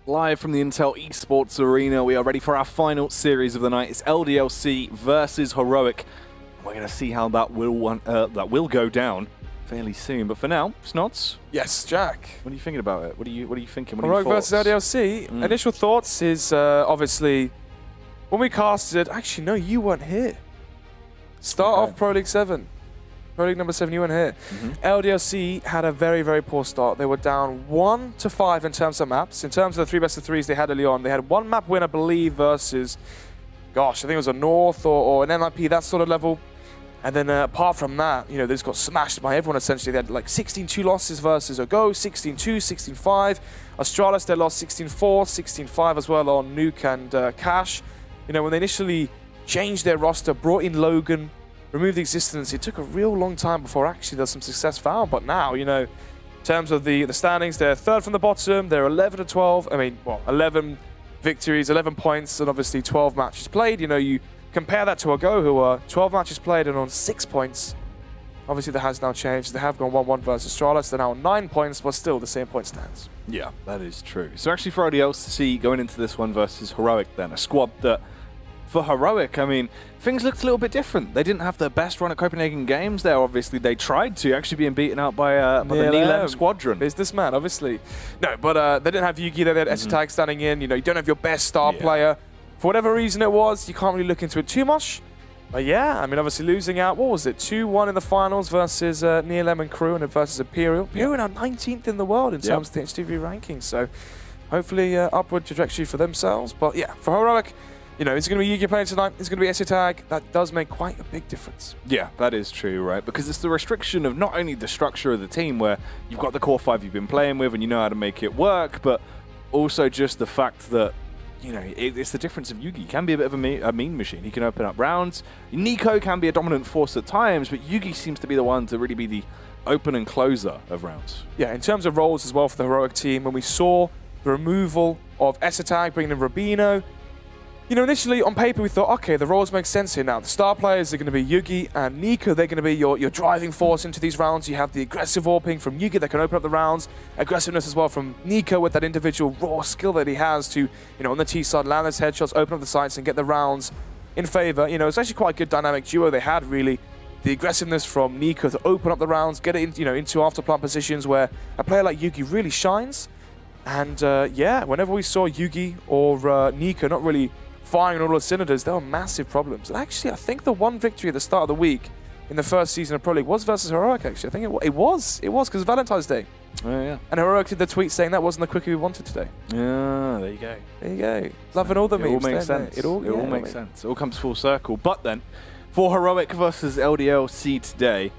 Live from the Intel Esports Arena, we are ready for our final series of the night. It's LDLC versus Heroic. We're going to see how that will go down fairly soon. But for now, Snods. Yes, Jack. What are you thinking about it? What are you thinking? What Heroic versus LDLC. Initial thoughts is obviously when we casted. Actually, no, you weren't here. Start off Pro League 7. Pro League number 7, you weren't here. LDLC had a very, very poor start. They were down 1-5 in terms of maps. In terms of the 3 best of 3s they had early on, they had one map win, I believe, versus, gosh, I think it was a North or an NIP, that sort of level. And then apart from that, you know, they just got smashed by everyone essentially. They had like 16-2 losses versus Ago, 16-2, 16-5. Astralis, they lost 16-4, 16-5 as well on Nuke and Cash. You know, when they initially changed their roster, brought in Logan, removed the existence, it took a real long time before actually there's some success found. But now, you know, in terms of the standings, they're third from the bottom. They're 11-12. I mean, well, 11 victories, 11 points, and obviously 12 matches played. You know, you compare that to Ago, who are 12 matches played and on 6 points. Obviously, that has now changed. They have gone 1-1 versus Astralis. They're now on 9 points, but still the same point stands. Yeah, that is true. So actually for LDLC going into this one versus Heroic then, a squad that, for Heroic, I mean, things looked a little bit different. They didn't have their best run at Copenhagen Games there, obviously. They tried to, actually being beaten out by the Neelem squadron. Businessman, obviously. No, but they didn't have Yugi there. They had Esatag standing in. You know, you don't have your best star player. For whatever reason it was, you can't really look into it too much. But yeah, I mean, obviously losing out, what was it, 2-1 in the finals versus Neelem and Crew and versus Imperial. Imperial are now 19th in the world in terms of the HTV rankings. So hopefully upward trajectory for themselves. But yeah, for Heroic, you know, it's going to be Yugi playing tonight. It's going to be Esatag. That does make quite a big difference. Yeah, that is true, right? Because it's the restriction of not only the structure of the team where you've got the core 5 you've been playing with and you know how to make it work, but also just the fact that, you know, it's the difference of Yugi. He can be a bit of a mean machine. He can open up rounds. Nico can be a dominant force at times, but Yugi seems to be the one to really be the open and closer of rounds. Yeah, in terms of roles as well for the Heroic team, when we saw the removal of Esatag, bringing in Rubino, you know, initially on paper we thought, okay, the roles make sense here now. The star players are going to be Yugi and Nico. They're going to be your driving force into these rounds. You have the aggressive warping from Yugi that can open up the rounds. Aggressiveness as well from Nico with that individual raw skill that he has to, you know, on the T side, land those headshots, open up the sights and get the rounds in favor. You know, it's actually quite a good dynamic duo they had, really. The aggressiveness from Nico to open up the rounds, get it in, you know, into afterplant positions where a player like Yugi really shines. And yeah, whenever we saw Yugi or Nico not really firing on all the cylinders, there were massive problems. And actually, I think the one victory at the start of the week in the first season of Pro League was versus Heroic, actually. I think it was because Valentine's Day. Oh, yeah. And Heroic did the tweet saying that wasn't the quickie we wanted today. Yeah, there you go. There you go. Loving all the memes. It all makes sense. It all makes sense. It all comes full circle. But then, for Heroic versus LDLC today,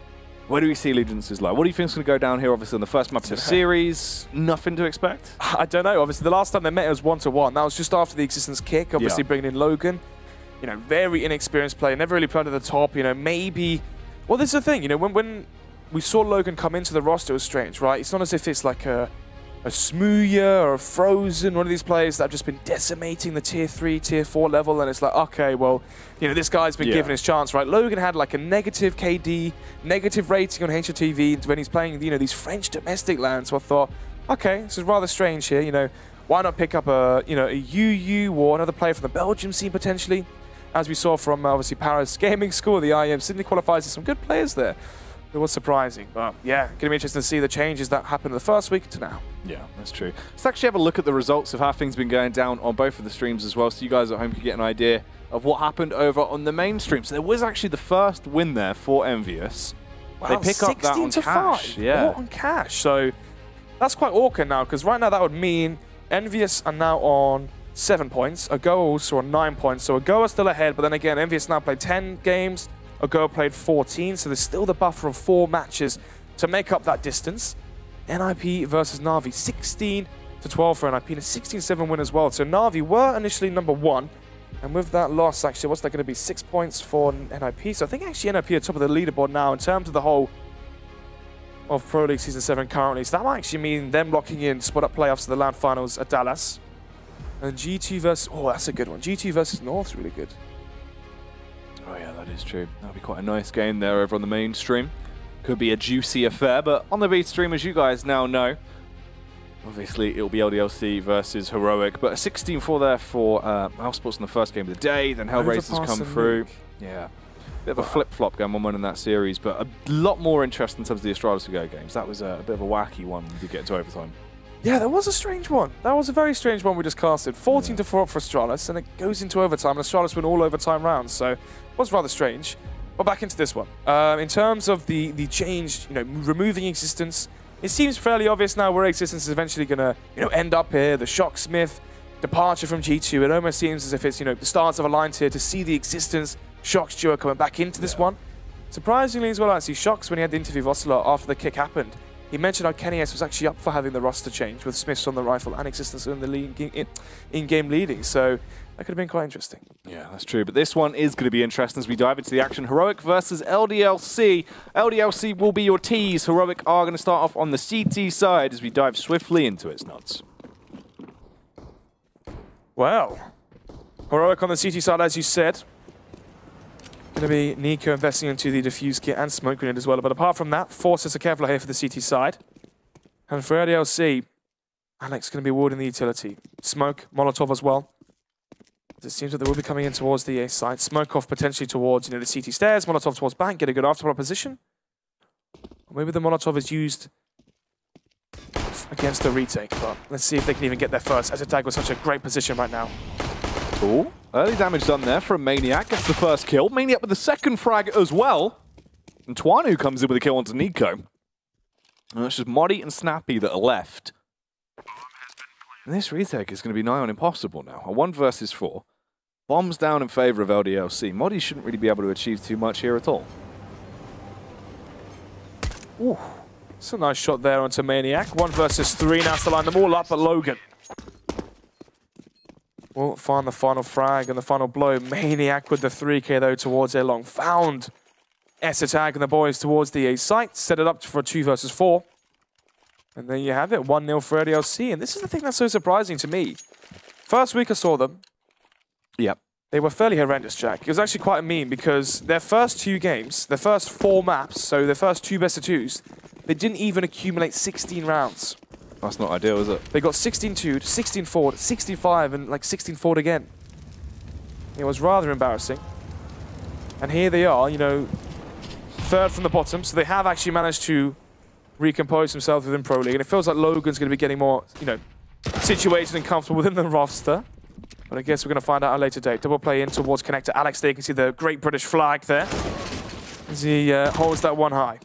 where do we see allegiances lie? What do you think is going to go down here, obviously, on the first map of the series? Nothing to expect? I don't know. Obviously, the last time they met, it was 1-1. That was just after the existence kick, obviously bringing in Logan. You know, very inexperienced player, never really played at the top. You know, maybe... Well, this is the thing. You know, when we saw Logan come into the roster, it was strange, right? It's not as if it's like a Smooya or a Frozen, one of these players that have just been decimating the tier 3, tier 4 level, and it's like, okay, well, you know, this guy's been given his chance, right? Logan had like a negative KD, negative rating on HTV when he's playing, you know, these French domestic lands. So I thought, okay, this is rather strange here, you know, why not pick up a, you know, a UU or another player from the Belgium scene potentially, as we saw from obviously Paris Gaming School, the IEM Sydney qualifiers, there's some good players there. It was surprising, but yeah, going to be interesting to see the changes that happened in the first week to now. Yeah, that's true. Let's actually have a look at the results of how things have been going down on both of the streams as well, so you guys at home can get an idea of what happened over on the main stream. So there was actually the first win there for Envious. Wow, they pick up that on Cash. Yeah, on Cash. So that's quite awkward now, because right now that would mean Envious are now on 7 points. Ago also on 9 points. So Ago are still ahead, but then again, Envious now played 10 games. Ago played 14, so there's still the buffer of 4 matches to make up that distance. NIP versus Na'Vi, 16-12 for NIP, and a 16-7 win as well. So Na'Vi were initially number 1, and with that loss, actually, what's that going to be? 6 points for NIP. So I think actually NIP are top of the leaderboard now in terms of the whole of Pro League Season 7 currently. So that might actually mean them locking in spot-up playoffs to the LAN finals at Dallas. And G2 versus... Oh, that's a good one. G2 versus North's really good. Oh yeah, that is true. That'll be quite a nice game there over on the main stream. Could be a juicy affair, but on the B stream, as you guys now know, Obviously, it'll be LDLC versus Heroic, but a 16-4 there for Mousesports in the first game of the day. Then Hellraisers come through. Yeah, bit of a flip-flop going on in that series, but a lot more interest in terms of the Astralis to Go games. That was a bit of a wacky one when we get into overtime. Yeah, that was a strange one. That was a very strange one we just casted. 14-4 for Astralis, and it goes into overtime, and Astralis win all overtime rounds, so it was rather strange. But back into this one. In terms of the change, removing Existence, it seems fairly obvious now where Existence is eventually going to, end up here. The Shocksmith departure from G2. It almost seems as if it's, the stars have aligned here to see the Existence Shocks duo coming back into this one. Surprisingly as well, actually, Shocks, when he had the interview with Ocelot after the kick happened, he mentioned how Kenny S was actually up for having the roster change with Smiths on the rifle and Existence in the in-game leading. So that could have been quite interesting. Yeah, that's true. But this one is going to be interesting as we dive into the action. Heroic versus LDLC. LDLC will be your tease. Heroic are going to start off on the CT side as we dive swiftly into its nuts. Well, Heroic on the CT side, as you said. Going to be Nico investing into the defuse kit and smoke grenade as well. But apart from that, Forces are Kevlar here for the CT side. And for LDLC, Alex going to be warding the utility. Smoke, Molotov as well. It seems that they will be coming in towards the A side. Smoke off potentially towards the CT stairs. Molotov towards bank. Get a good afterpart position. Or maybe the Molotov is used against the retake. But let's see if they can even get there first. As Tag was such a great position right now. Cool. Early damage done there from Maniac. Gets the first kill. Maniac with the second frag as well. And Twanu comes in with a kill onto Nico. And it's just Moddy and Snappy that are left. And this retake is going to be nigh on impossible now. A 1 versus 4. Bombs down in favor of LDLC. Moddy shouldn't really be able to achieve too much here at all. Ooh. It's a nice shot there onto Maniac. 1 versus 3 now to line them all up at Logan. Won't find the final frag and the final blow. Maniac with the 3k though towards A long. Found S-Attack and the boys towards the A site. Set it up for a 2 versus 4. And there you have it, 1-0 for LDLC. And this is the thing that's so surprising to me. First week I saw them. Yep. They were fairly horrendous, Jack. It was actually quite a meme because their first 2 games, their first 4 maps, so their first 2 best of 2s, they didn't even accumulate 16 rounds. That's not ideal, is it? They got 16-2'd, 16-4'd, 16-5, and like 16-4'd again. It was rather embarrassing. And here they are, third from the bottom, so they have actually managed to recompose themselves within Pro League, and it feels like Logan's going to be getting more, situated and comfortable within the roster. But I guess we're going to find out at a later date. Double play in towards connector Alex there. You can see the great British flag there as he holds that one high.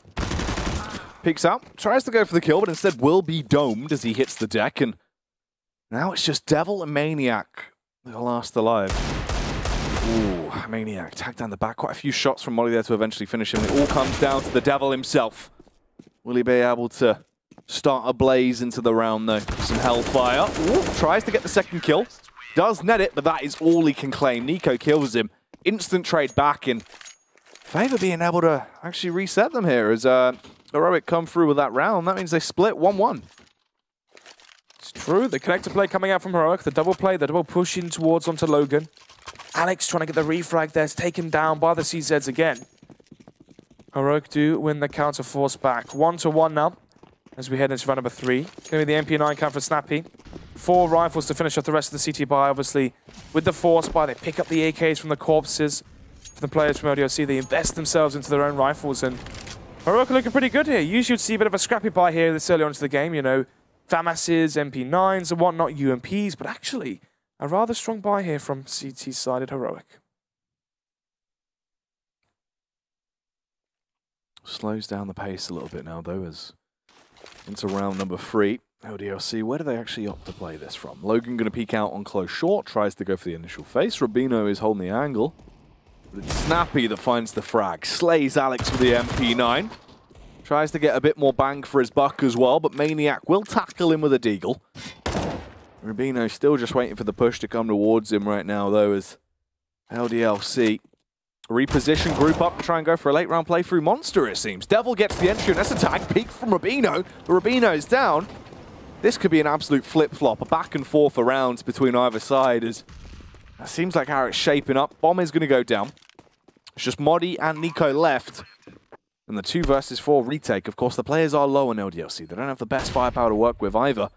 Peeks out, tries to go for the kill, but instead will be domed as he hits the deck. And now it's just Devil and Maniac that are last alive. Ooh, Maniac tagged down the back. Quite a few shots from Molly there to eventually finish him. It all comes down to the Devil himself. Will he be able to start a blaze into the round though? Some hellfire. Ooh, tries to get the second kill. Does net it, but that is all he can claim. Nico kills him. Instant trade back in. Favor being able to actually reset them here as Heroic come through with that round. That means they split 1-1. It's true. The connector play coming out from Heroic. The double play, the double push in towards onto Logan. Alex trying to get the refrag there. It's taken down by the CZs again. Heroic do win the counter force back. 1-1 now as we head into round number 3. It's going to be the MP9 count for Snappy. 4 rifles to finish off the rest of the CT buy. Obviously, with the force buy, they pick up the AKs from the corpses. For the players from LDLC, they invest themselves into their own rifles. And Heroic are looking pretty good here. Usually you'd see a bit of a scrappy buy here this early on into the game. FAMASs, MP9s and whatnot, UMPs. But actually, a rather strong buy here from CT-sided Heroic. Slows down the pace a little bit now, though, as into round number 3. LDLC, where do they actually opt to play this from? Logan going to peek out on close short, tries to go for the initial face. Rubino is holding the angle. But it's Snappy that finds the frag. Slays Alex with the MP9. Tries to get a bit more bang for his buck as well, but Maniac will tackle him with a deagle. Rubino still just waiting for the push to come towards him right now, though, as LDLC reposition, group up, to try and go for a late round play through Monster, it seems. Devil gets the entry, and that's a tag peek from Rubino. Rubino's down. This could be an absolute flip-flop, a back and forth of rounds between either side, as it seems like how it's shaping up. Bomb is going to go down. It's just Moddy and Nico left. And the 2 versus 4 retake. Of course, the players are low on LDLC. They don't have the best firepower to work with either.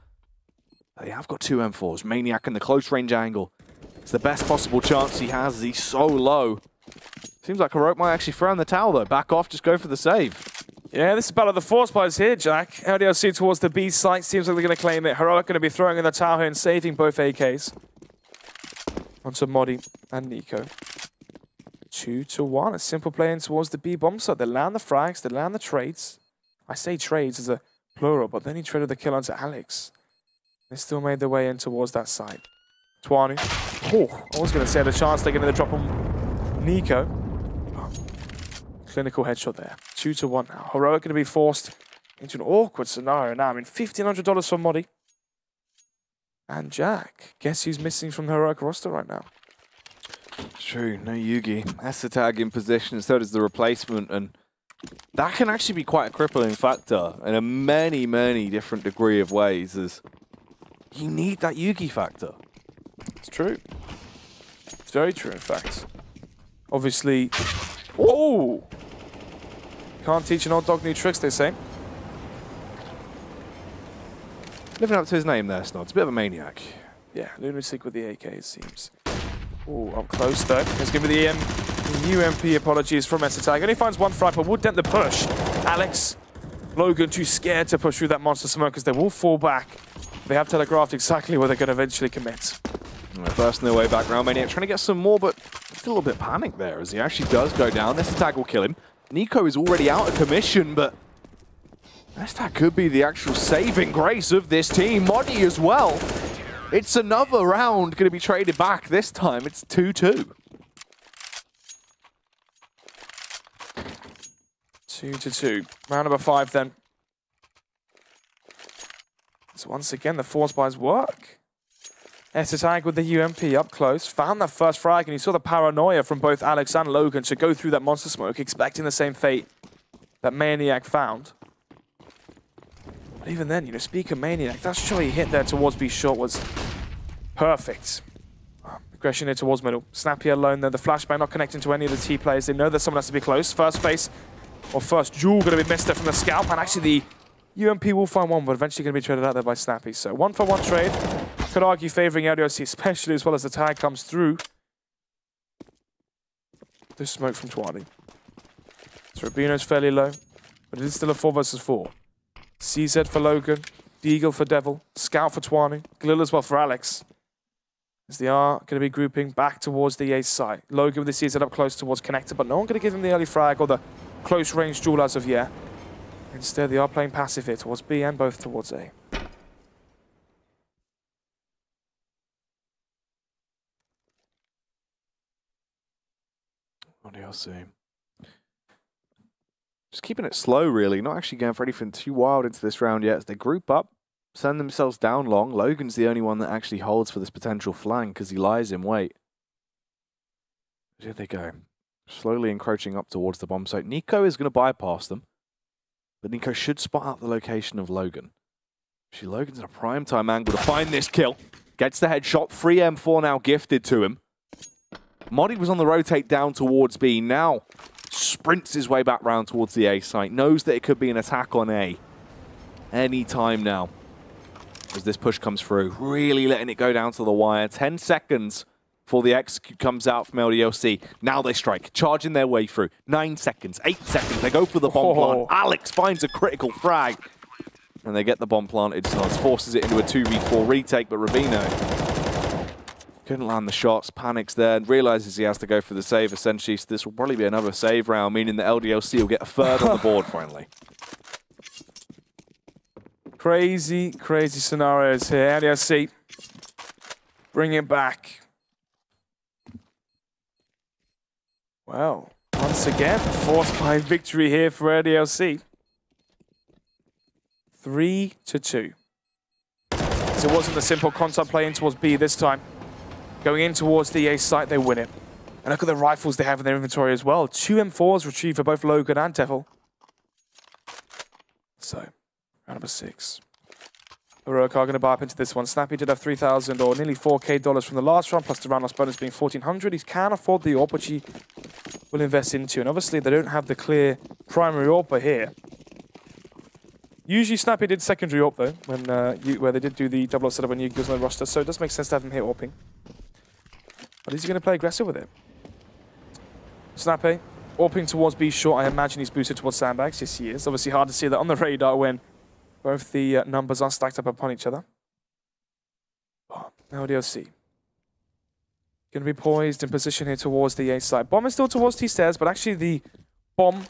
They have got 2 M4s. Maniac in the close range angle. It's the best possible chance he has as he's so low. Seems like Heroic might actually throw in the towel though. Back off, just go for the save. Yeah, this is Battle of the Force Spies here, Jack. LDLC towards the B site. Seems like they're going to claim it. Heroic going to be throwing in the towel here and saving both AKs. Onto Modi and Nico. 2-1. A simple play in towards the B bomb site. They land the frags, they land the trades. I say trades as a plural, but then he traded the kill onto Alex. They still made their way in towards that side. Twani. Oh, I was going to say the chance they're going to drop on Nico. Oh, clinical headshot there. 2-1 now. Heroic going to be forced into an awkward scenario now. I mean, $1,500 for Modi. And Jack, guess who's missing from the Heroic roster right now? True, no Yugi. That's the tag in position, so does the replacement, and that can actually be quite a crippling factor in a many different degree of ways, as you need that Yugi factor. It's true. It's very true, in fact. Obviously... Oh! Can't teach an old dog new tricks, they say. Living up to his name there, Snods. A bit of a maniac. Yeah, lunatic with the AK, it seems. Oh, up close, though. Let's give me the UMP apologies from Tag. Only finds one frag, but would dent the push. Alex, Logan too scared to push through that monster smoke as they will fall back. They have telegraphed exactly where they're going to eventually commit. First in their way back round. Maniac trying to get some more, but still a bit panicked there as he actually does go down. Tag will kill him. Nico is already out of commission, but Tag could be the actual saving grace of this team. Modi as well. It's another round going to be traded back. This time it's 2-2. 2-2. Round number 5 then. So once again, the Force Spies work. Tag with the UMP up close. Found that first frag, and you saw the paranoia from both Alex and Logan to go through that monster smoke, expecting the same fate that Maniac found. But even then, you know, speak of Maniac, that shot he hit there towards B short was perfect. Aggression here towards middle. Snappy alone there. The flashbang not connecting to any of the T players. They know that someone has to be close. First face, or first duel, going to be missed there from the scalp. And actually, the UMP will find one, but eventually going to be traded out there by Snappy. So 1-for-1 trade. Could argue favoring LDLC, especially as well as the tag comes through. There's smoke from Twani. So Rubino's fairly low, but it is still a 4 versus 4. CZ for Logan, Deagle for Devil, Scout for Twani, Glil as well for Alex. As they are going to be grouping back towards the A site. Logan with the CZ up close towards Connector, but no one going to give him the early frag or the close range duel as of yet. Instead, they are playing passive here towards B and both towards A. LDLC. Just keeping it slow, really. Not actually going for anything too wild into this round yet. As they group up, send themselves down long. Logan's the only one that actually holds for this potential flank because he lies in wait. Here they go. Slowly encroaching up towards the bomb site. Nico is going to bypass them. But Nico should spot out the location of Logan. Actually, Logan's in a prime time angle to find this kill. Gets the headshot. 3 M4 now gifted to him. Modi was on the rotate down towards B. Now sprints his way back round towards the A site. Knows that it could be an attack on A any time now. As this push comes through. Really letting it go down to the wire. 10 seconds before the execute comes out from LDLC. Now they strike. Charging their way through. 9 seconds. 8 seconds. They go for the bomb plant. Alex finds a critical frag. And they get the bomb planted. So it forces it into a 2v4 retake. But Rubino couldn't land the shots, panics there, and realizes he has to go for the save, essentially. So this will probably be another save round, meaning that LDLC will get a third on the board, finally. Crazy, crazy scenarios here. LDLC, bring it back. Well, once again, forced by victory here for LDLC. 3-2. So it wasn't a simple contact play in towards B this time. Going in towards the A site, they win it. And look at the rifles they have in their inventory as well. 2 M4s retrieved for both Logan and Devil. So, round number 6. Heroic are going to buy up into this one. Snappy did have $3,000 or nearly $4K from the last round, plus the round loss bonus being $1,400. He can afford the AWP, which he will invest into. And obviously, they don't have the clear primary AWP here. Usually Snappy did secondary AWP though, when where they did do the double up setup when Yugi was on the roster, so it does make sense to have him here AWPing. But is he going to play aggressive with it? Snappy, AWPing towards B short. I imagine he's boosted towards sandbags. Yes, he is. Obviously hard to see that on the radar when both the numbers are stacked up upon each other. Oh, LDLC. Going to be poised in position here towards the A side. Bomb is still towards T stairs, but actually the bomb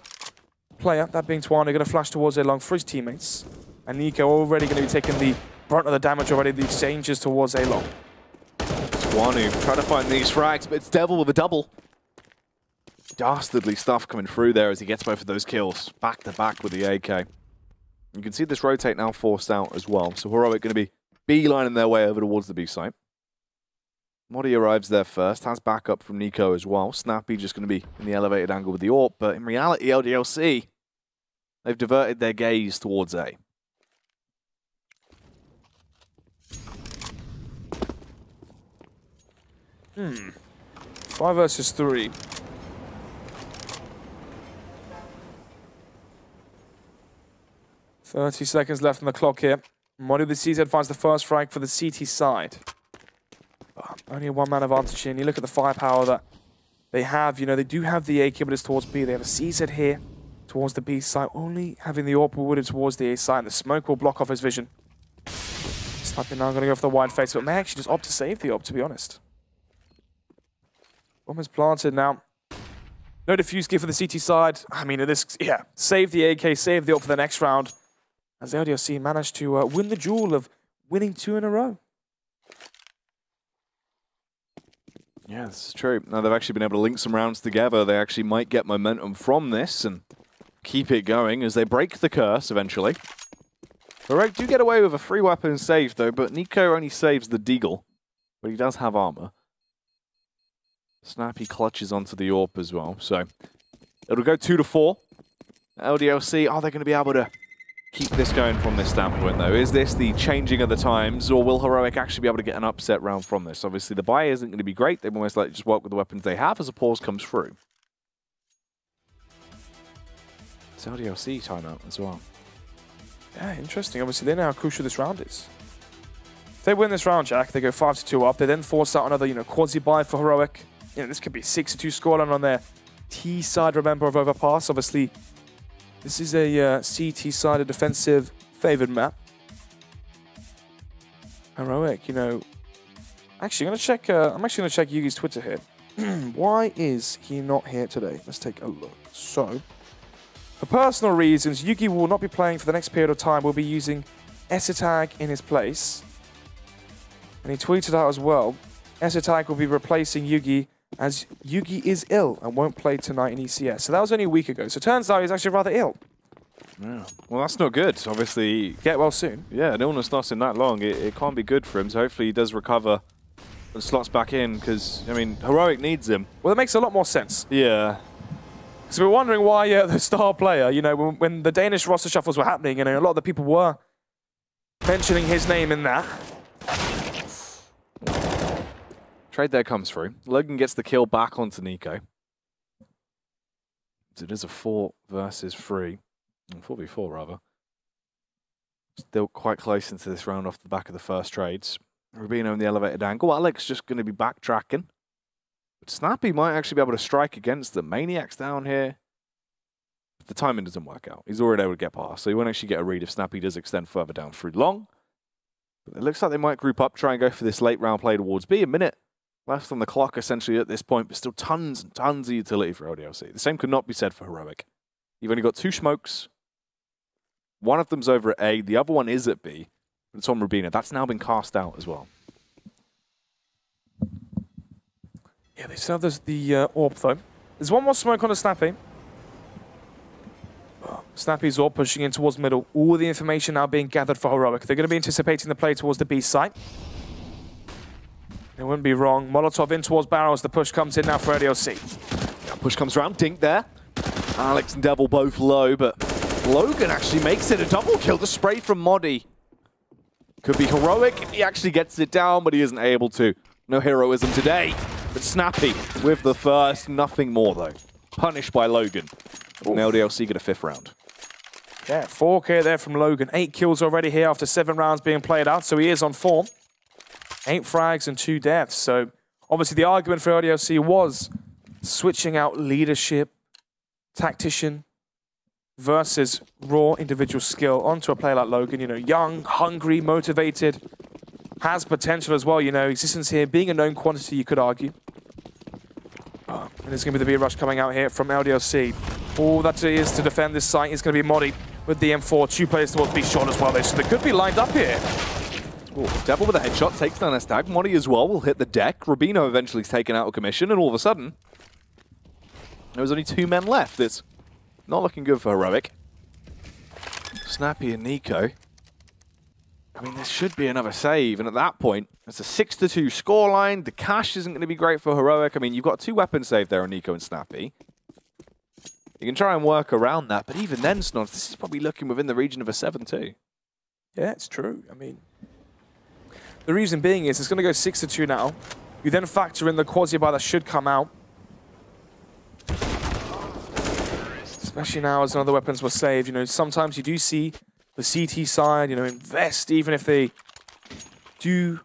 player, that being Twana, going to flash towards A long for his teammates. And Nico already going to be taking the brunt of the damage already. The exchanges towards A long. Twana trying to find these frags, but it's Devil with a double. Dastardly stuff coming through there as he gets both of those kills back to back with the AK. You can see this rotate now forced out as well. So Heroic going to be beelining their way over towards the B site. Modi arrives there first, has backup from Nico as well. Snappy just going to be in the elevated angle with the AWP, but in reality, LDLC, they've diverted their gaze towards A. Hmm. 5 versus 3. $30 seconds left on the clock here. Modi the CZ finds the first frag for the CT side. Only a one-man advantage here, and you look at the firepower that they have. You know, they do have the AK, but it's towards B. They have a CZ here towards the B side, only having the AWP wooded towards the A side, and the smoke will block off his vision. Snappy now going to go for the wide face, but may actually just opt to save the AWP, to be honest. Bomb is planted now. No defuse gear for the CT side. I mean, save the AK, save the AWP for the next round, as LDLC managed to win the duel of winning 2 in a row. Yeah, this is true. Now they've actually been able to link some rounds together. They actually might get momentum from this and keep it going as they break the curse eventually. Heroic do get away with a free weapon save though, but Nico only saves the Deagle, but he does have armor. Snappy clutches onto the AWP as well, so it'll go 2-4. LDLC, are they going to be able to keep this going from this standpoint, though? Is this the changing of the times, or will Heroic actually be able to get an upset round from this? Obviously, the buy isn't going to be great. They most likely just work with the weapons they have as a pause comes through. It's LDLC timeout as well. Yeah, interesting. Obviously, they know how crucial this round is. If they win this round, Jack, they go 5-2 up. They then force out another, quasi-buy for Heroic. This could be 6-2 scoreline on their T side, remember, of Overpass. Obviously, this is a CT-sided defensive favored map. Heroic, actually, I'm actually gonna check Yugi's Twitter here. Why is he not here today? Let's take a look. So, for personal reasons, Yugi will not be playing for the next period of time. We'll be using Esitag in his place. And he tweeted out as well, Esitag will be replacing Yugi as Yugi is ill and won't play tonight in ECS. So that was only a week ago. So turns out he's actually rather ill. Yeah. Well, that's not good. Obviously, get well soon. Yeah, an illness lasting that long, it can't be good for him. So hopefully he does recover and slots back in because, I mean, Heroic needs him. Well, it makes a lot more sense. Yeah. So we're wondering why the star player, when the Danish roster shuffles were happening, a lot of the people were mentioning his name in that. Trade there comes through. Logan gets the kill back onto Nico. So it is a 4 versus 3. 4v4 rather. Still quite close into this round off the back of the first trades. Rubino in the elevated angle. Alex just going to be backtracking. But Snappy might actually be able to strike against the Maniac's down here. But the timing doesn't work out. He's already able to get past. So he won't actually get a read if Snappy does extend further down through long. But it looks like they might group up, try and go for this late round play towards B. A minute left on the clock, essentially, at this point, but still tons and tons of utility for LDLC. The same could not be said for Heroic. You've only got 2 smokes. One of them's over at A, the other one is at B. It's on Rubino. That's now been cast out as well. Yeah, they still have the AWP, though. There's one more smoke on the Snappy. Snappy's AWP pushing in towards middle. All the information now being gathered for Heroic. They're going to be anticipating the play towards the B site. It wouldn't be wrong. Molotov in towards barrels. The push comes in now for LDLC. Yeah, push comes around. Dink there. Alex and Devil both low, but Logan actually makes it a double kill. The spray from Modi. Could be Heroic if he actually gets it down, but he isn't able to. No heroism today. But Snappy with the first. Nothing more, though. Punished by Logan. And LDLC get a 5th round. Yeah, 4K there from Logan. 8 kills already here after 7 rounds being played out, so he is on form. 8 frags and 2 deaths. So obviously the argument for LDLC was switching out leadership, tactician, versus raw individual skill onto a player like Logan. You know, young, hungry, motivated, has potential as well. You know, existence here being a known quantity, you could argue. And there's going to be the B-Rush coming out here from LDLC. All that it is to defend this site is going to be Modi with the M4. 2 players towards B shot as well. So they could be lined up here. Ooh, Devil with a headshot takes down a stag. Modi as well will hit the deck. Rubino eventually is taken out of commission, and all of a sudden, there was only 2 men left. It's not looking good for Heroic. Snappy and Nico. I mean, this should be another save, and at that point, it's a 6-2 scoreline. The cash isn't going to be great for Heroic. I mean, you've got 2 weapons saved there on Nico and Snappy. You can try and work around that, but even then, Snods, this is probably looking within the region of a 7-2. Yeah, it's true. I mean, the reason being is it's going to go 6-2 now. You then factor in the quasi-buy that should come out. Especially now as other weapons were saved. You know, sometimes you do see the CT side, you know, invest even if they do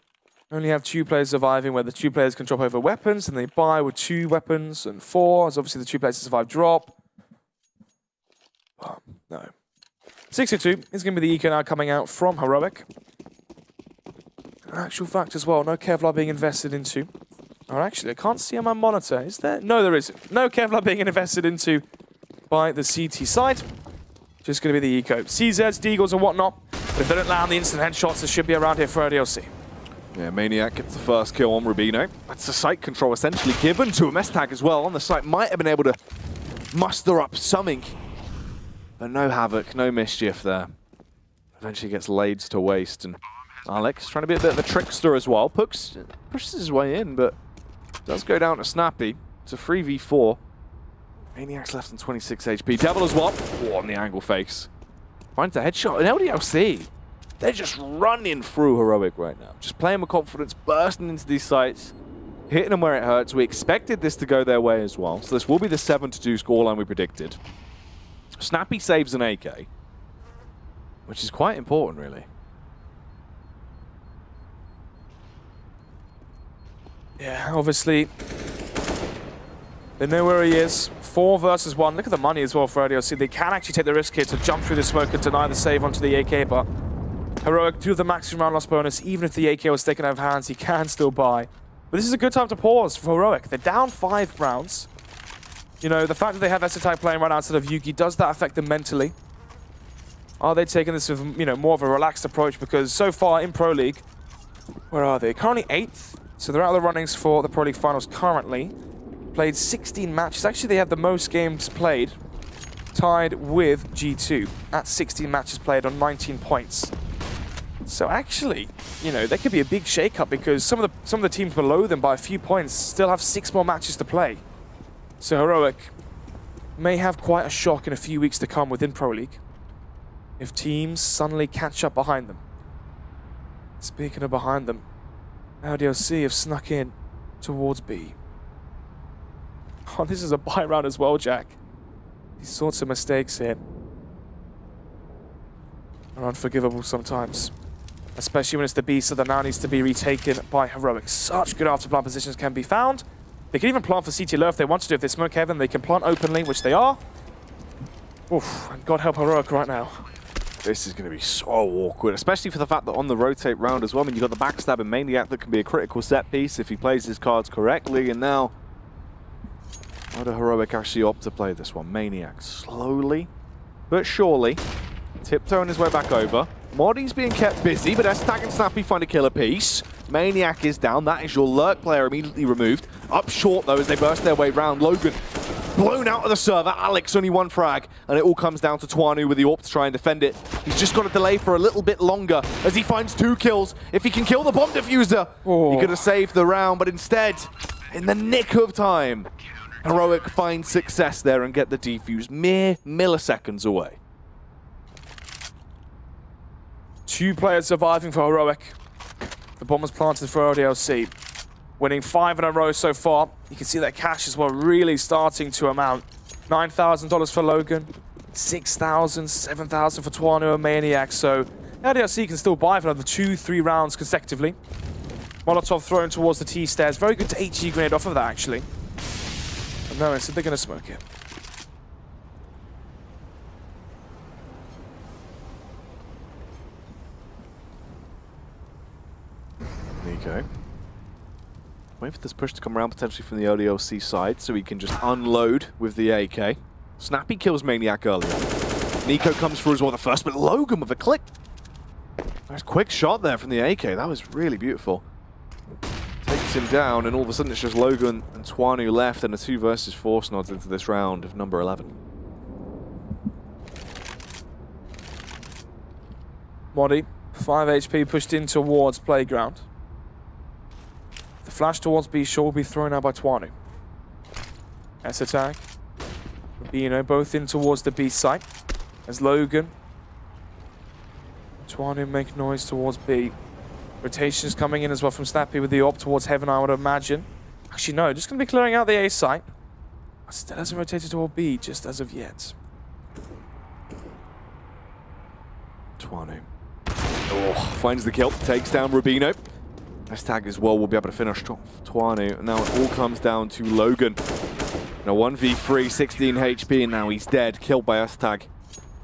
only have 2 players surviving, where the 2 players can drop over weapons, and they buy with 2 weapons and 4, as obviously the 2 players to survive drop. Oh, no. 6-2 is going to be the eco now coming out from Heroic. Actual fact as well, no Kevlar being invested into. Or actually, I can't see on my monitor. Is there? No, there isn't. No Kevlar being invested into by the CT side. Just going to be the eco. CZs, Deagles and whatnot. But if they don't land the instant headshots, there should be around here for LDLC. Yeah, Maniac gets the first kill on Rubino. That's the site control essentially given to a mess tag as well. On the site might have been able to muster up something. But no havoc, no mischief there. Eventually gets laid to waste. And Alex trying to be a bit of a trickster as well. Pushes his way in, but does go down to Snappy. It's a 3v4. Maniac's left on 26 HP. Devil as well. Oh, on the angle face. Finds a headshot. And LDLC, they're just running through Heroic right now. Just playing with confidence, bursting into these sites, hitting them where it hurts. We expected this to go their way as well. So this will be the 7-2 scoreline we predicted. Snappy saves an AK, which is quite important, really. Yeah, obviously, they know where he is. 4 versus 1. Look at the money as well for LDLC. They can actually take the risk here to jump through the smoke and deny the save onto the AK, but Heroic do the maximum round loss bonus. Even if the AK was taken out of hands, he can still buy. But this is a good time to pause for Heroic. They're down 5 rounds. You know, the fact that they have S-Attack playing right outside of Yugi, does that affect them mentally? Are they taking this with, you know, more of a relaxed approach? Because so far in Pro League, where are they? Currently 8th. So they're out of the runnings for the Pro League Finals currently. Played 16 matches. Actually, they have the most games played, tied with G2 at 16 matches played on 19 points. So actually, you know, there could be a big shake-up because some of the teams below them by a few points still have 6 more matches to play. So Heroic may have quite a shock in a few weeks to come within Pro League if teams suddenly catch up behind them. Speaking of behind them, LDLC have snuck in towards B. Oh, this is a buy round as well, Jack. These sorts of mistakes here are unforgivable sometimes. Especially when it's the B, so that now needs to be retaken by Heroic. Such good after-plant positions can be found. They can even plant for CT low if they want to. If they smoke heaven, they can plant openly, which they are. Oof, and God help Heroic right now. This is going to be so awkward, especially for the fact that on the rotate round as well, I mean, you've got the backstab and Maniac that can be a critical set piece if he plays his cards correctly, and now how do Heroic actually opt to play this one? Maniac slowly but surely tiptoeing his way back over. Modi's being kept busy, but S-Tag and Snappy find a killer piece. Maniac is down. That is your lurk player immediately removed. Up short, though, as they burst their way round. Logan blown out of the server. Alex only 1 frag, and it all comes down to Twanu with the AWP to try and defend it. He's just got to delay for a little bit longer as he finds 2 kills. If he can kill the bomb diffuser, he could have saved the round, but instead, in the nick of time, Heroic finds success there and get the defuse mere milliseconds away. 2 players surviving for Heroic. The bomb was planted for LDLC. Winning 5 in a row so far. You can see that cash as well really starting to amount. $9,000 for Logan. 6,000, 7,000 for Tuano and Maniac. So LDLC can still buy for another 2-3 rounds consecutively. Molotov thrown towards the T-stairs. Very good to HE grenade off of that, actually. But no, instead they're going to smoke it. Nico. Wait for this push to come around potentially from the LDLC side so he can just unload with the AK. Snappy kills Maniac earlier. Nico comes through as well the first, but Logan with a click. Nice quick shot there from the AK. That was really beautiful. Takes him down, and all of a sudden it's just Logan and Tuanu left, and a 2 versus 4 nods into this round of number 11. Modi, 5 HP pushed in towards Playground. The flash towards B short will be thrown out by Tuanu. S attack. Rubino both in towards the B site. As Logan. Tuanu make noise towards B. Rotations coming in as well from Snappy with the op towards Heaven, I would imagine. Actually, no, just going to be clearing out the A site. Still hasn't rotated toward B just as of yet. Tuanu. Oh, finds the kill, takes down Rubino. This tag as well will be able to finish Tuanu. And now it all comes down to Logan. Now 1v3, 16 HP, and now he's dead, killed by S-Tag.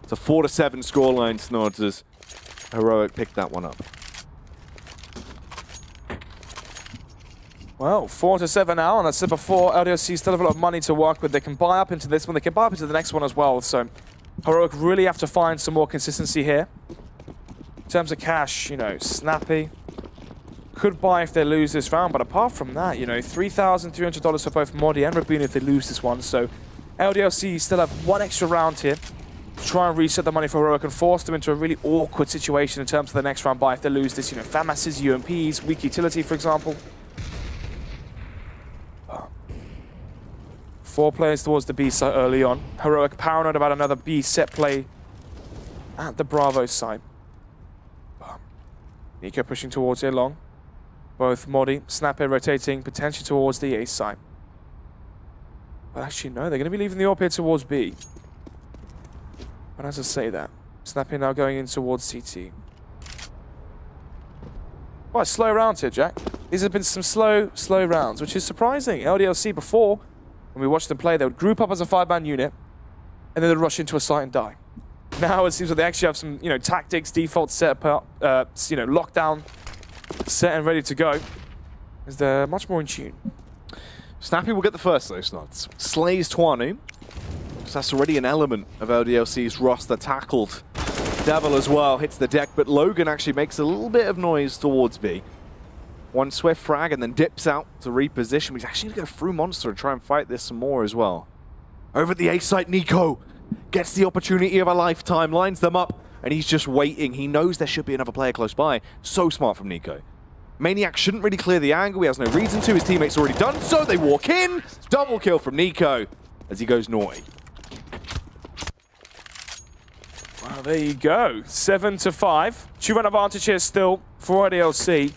It's a 4-7 scoreline, Snods, as Heroic picked that one up. Well, 4-7 now, and as I said before, LDLC still have a lot of money to work with. They can buy up into this one, they can buy up into the next one as well. So Heroic really have to find some more consistency here. In terms of cash, you know, Snappy could buy if they lose this round, but apart from that, you know, $3,300 for both Modi and Rubino if they lose this one. So LDLC still have one extra round here to try and reset the money for Heroic and force them into a really awkward situation in terms of the next round buy if they lose this. You know, FAMASs, UMPs, weak utility, for example. 4 players towards the B site early on. Heroic paranoid about another B set play at the Bravo side. Nico pushing towards A long. Both Modi, Snappy rotating potentially towards the A side. But actually, no, they're going to be leaving the AWP here towards B. But as I say that, Snappy now going in towards CT. Quite slow rounds here, Jack. These have been some slow rounds, which is surprising. LDLC before, when we watched them play, they would group up as a 5-man unit, and then they'd rush into a site and die. Now it seems like they actually have some, you know, tactics, default set up, you know, lockdown set and ready to go, as they're much more in tune. Snappy will get the first though, Snods. Slays Tuanu. So that's already an element of LDLC's roster. Tackled Devil as well, hits the deck, but Logan actually makes a little bit of noise towards B. One swift frag and then dips out to reposition. He's actually going to go through Monster and try and fight this some more as well. Over at the A site, Nico gets the opportunity of a lifetime, lines them up, and he's just waiting. He knows there should be another player close by. So smart from Nico. Maniac shouldn't really clear the angle. He has no reason to. His teammate's already done so. They walk in. Double kill from Nico as he goes naughty. Well, there you go. 7-5. 2-round advantage here still for LDLC.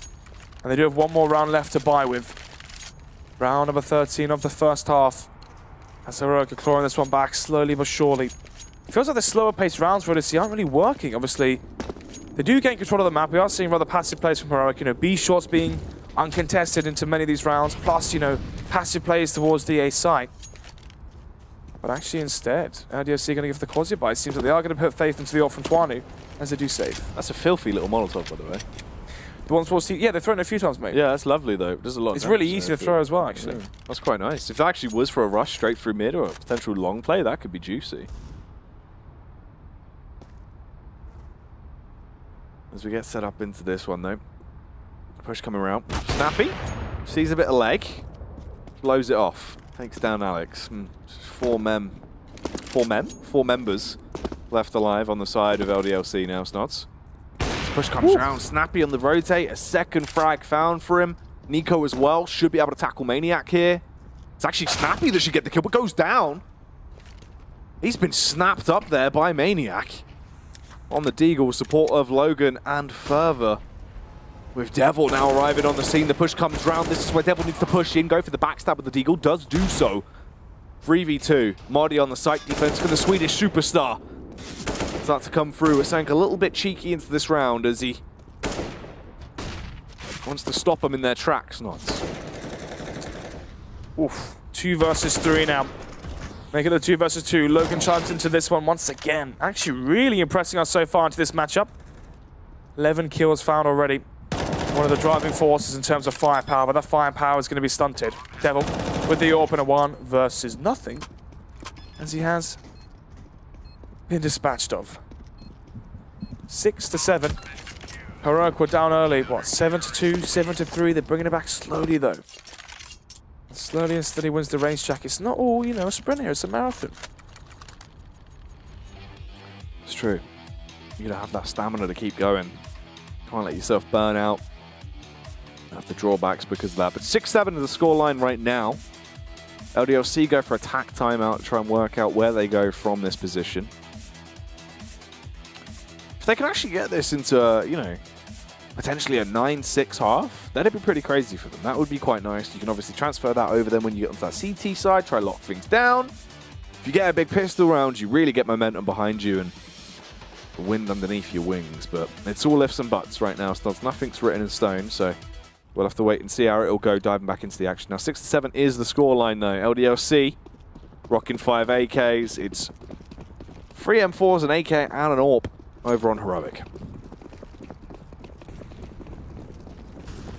And they do have one more round left to buy with. Round number 13 of the first half. As Heroic are clawing this one back slowly but surely. It feels like the slower paced rounds for LDLC aren't really working. Obviously, they do gain control of the map. We are seeing rather passive plays from Heroic. You know, B shots being uncontested into many of these rounds. Plus, you know, passive plays towards the A site. But actually instead, LDLC are going to give the quasi buy. It seems like they are going to put faith into the ult from Tuanu, as they do save. That's a filthy little Molotov, by the way. The ones we'll see, yeah, they've thrown it a few times, mate. Yeah, that's lovely, though. There's a lot. It's really easy to throw as well, actually. Yeah, that's quite nice. If that actually was for a rush straight through mid or a potential long play, that could be juicy. As we get set up into this one, though. Push coming around. Snappy. Sees a bit of leg. Blows it off. Takes down Alex. 4 members left alive on the side of LDLC now, Snods. Push comes around. Snappy on the rotate. A second frag found for him. Nico as well. Should be able to tackle Maniac here. It's actually Snappy that should get the kill, but goes down. He's been snapped up there by Maniac. On the Deagle, support of Logan and further. With Devil now arriving on the scene. The push comes round. This is where Devil needs to push in. Go for the backstab, but the Deagle does do so. 3v2. Marty on the site defense, got the Swedish superstar start to come through. Sank a little bit cheeky into this round as he wants to stop them in their tracks, Nods. Oof. 2 versus 3 now. Make it a 2 versus 2. Logan chimes into this one once again. Actually really impressing us so far into this matchup. 11 kills found already. One of the driving forces in terms of firepower, but that firepower is going to be stunted. Devil with the opener 1 versus nothing, as he has been dispatched of. 6-7. Heroic were down early. What, 7-2, 7-3. They're bringing it back slowly, though. Slowly and steady wins the racetrack. It's not all, you know, a sprint here. It's a marathon. It's true. You gotta have that stamina to keep going. Can't let yourself burn out. Have the drawbacks because of that. But 6-7 is the scoreline right now. LDLC go for attack timeout to try and work out where they go from this position. If they can actually get this into, you know, potentially a 9-6 half, that'd be pretty crazy for them. That would be quite nice. You can obviously transfer that over then when you get onto that CT side, try to lock things down. If you get a big pistol round, you really get momentum behind you and the wind underneath your wings. But it's all ifs and buts right now, so nothing's written in stone, so we'll have to wait and see how it'll go diving back into the action. Now 6-7 is the scoreline though. LDLC rocking 5 AKs. It's 3 M4s, an AK and an AWP over on Heroic.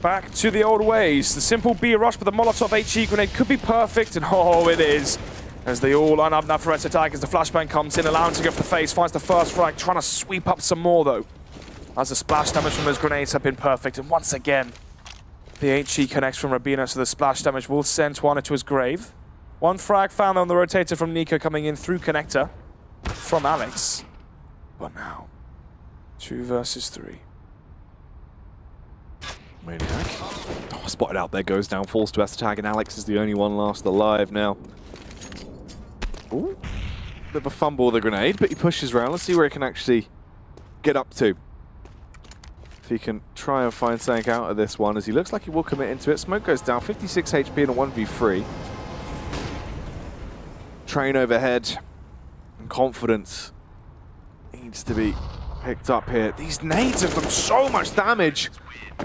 Back to the old ways. The simple B rush, but the Molotov HE grenade could be perfect, and oh, it is. As they all line up now for attack as the flashbang comes in, allowing to go for the face, finds the first frag, trying to sweep up some more though. As the splash damage from those grenades have been perfect, and once again, the HE connects from Rabino, so the splash damage will send Twana to his grave. 1 frag found on the rotator from Nico coming in through connector from Alex. But now, 2 versus 3. Maniac. Oh, spotted out there, goes down, falls to S-Tag, and Alex is the only one last alive now. Ooh, bit of a fumble with the grenade, but he pushes around. Let's see where he can actually get up to. If he can try and find something out of this one, as he looks like he will commit into it. Smoke goes down, 56 HP in a 1v3. Train overhead, and confidence needs to be picked up here. These nades have done so much damage.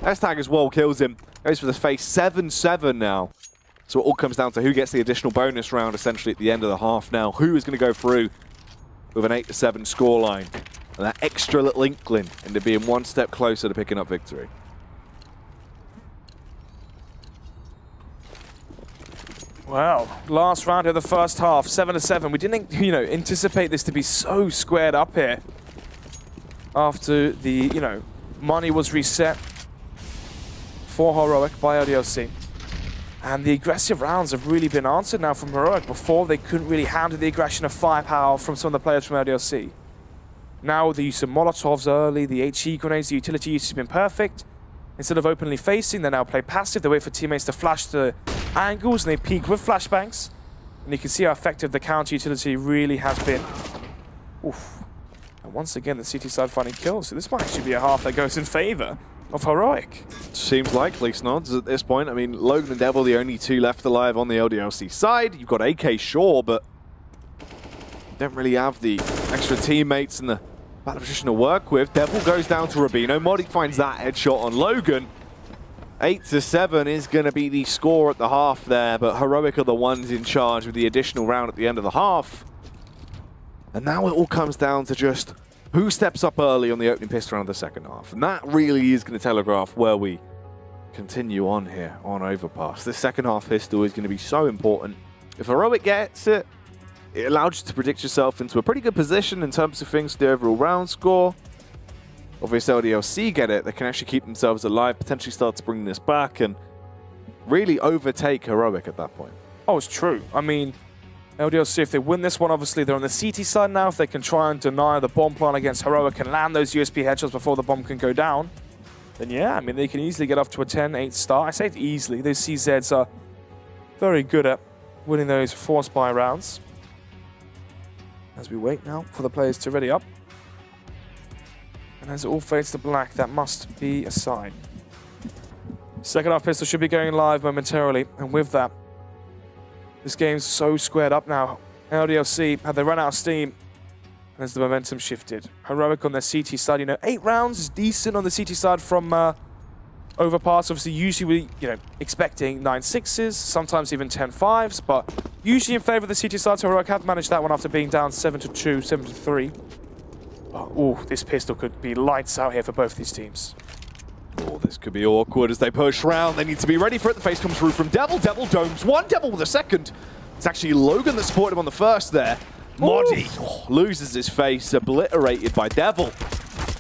S-Tag as well kills him. Goes for the face, 7-7 now. So it all comes down to who gets the additional bonus round essentially at the end of the half now. Who is going to go through with an 8-7 scoreline. And that extra little inkling into being 1 step closer to picking up victory. Wow, last round of the first half, 7-7. We didn't, you know, anticipate this to be so squared up here. After the, you know, money was reset for Heroic by LDLC. And the aggressive rounds have really been answered now from Heroic. Before, they couldn't really handle the aggression of firepower from some of the players from LDLC. Now, the use of Molotovs early, the HE grenades, the utility use has been perfect. Instead of openly facing, they now play passive. They wait for teammates to flash the angles, and they peek with flashbangs. And you can see how effective the counter utility really has been. Oof. And once again, the CT side finding kills. So this might actually be a half that goes in favor of Heroic. Seems likely, Snods, at this point. I mean, Logan and Devil, the only 2 left alive on the LDLC side. You've got AK, sure, but don't really have the extra teammates and the battle position to work with. Devil goes down to Rabino. Modi finds that headshot on Logan. 8-7 is going to be the score at the half there, but Heroic are the ones in charge with the additional round at the end of the half. And now it all comes down to just who steps up early on the opening pistol round of the second half. And that really is going to telegraph where we continue on here on Overpass. This second half pistol is going to be so important. If Heroic gets it, it allows you to predict yourself into a pretty good position in terms of things for the overall round score. Obviously, LDLC get it. They can actually keep themselves alive, potentially start to bring this back and really overtake Heroic at that point. Oh, it's true. I mean, LDLC, if they win this one, obviously they're on the CT side now. If they can try and deny the bomb plan against Heroic and land those USP headshots before the bomb can go down, then yeah, I mean, they can easily get off to a 10-8 start. I say it easily. Those CZs are very good at winning those forced buy rounds. As we wait now for the players to ready up. And as it all fades to black, that must be a sign. Second half pistol should be going live momentarily, and with that, This game's so squared up now. LDLC, have they run out of steam? As the momentum shifted. Heroic on their CT side, you know, 8 rounds is decent on the CT side from Overpass. Obviously, usually we, expecting 9-6s, sometimes even 10-5s, but usually in favor of the CT side. So Heroic have managed that one after being down 7-2, 7-3. Oh, this pistol could be lights out here for both these teams. Oh, this could be awkward as they push round. They need to be ready for it. The face comes through from Devil. Devil domes one. Devil with a second. It's actually Logan that supported him on the first there. Moddy loses his face, obliterated by Devil.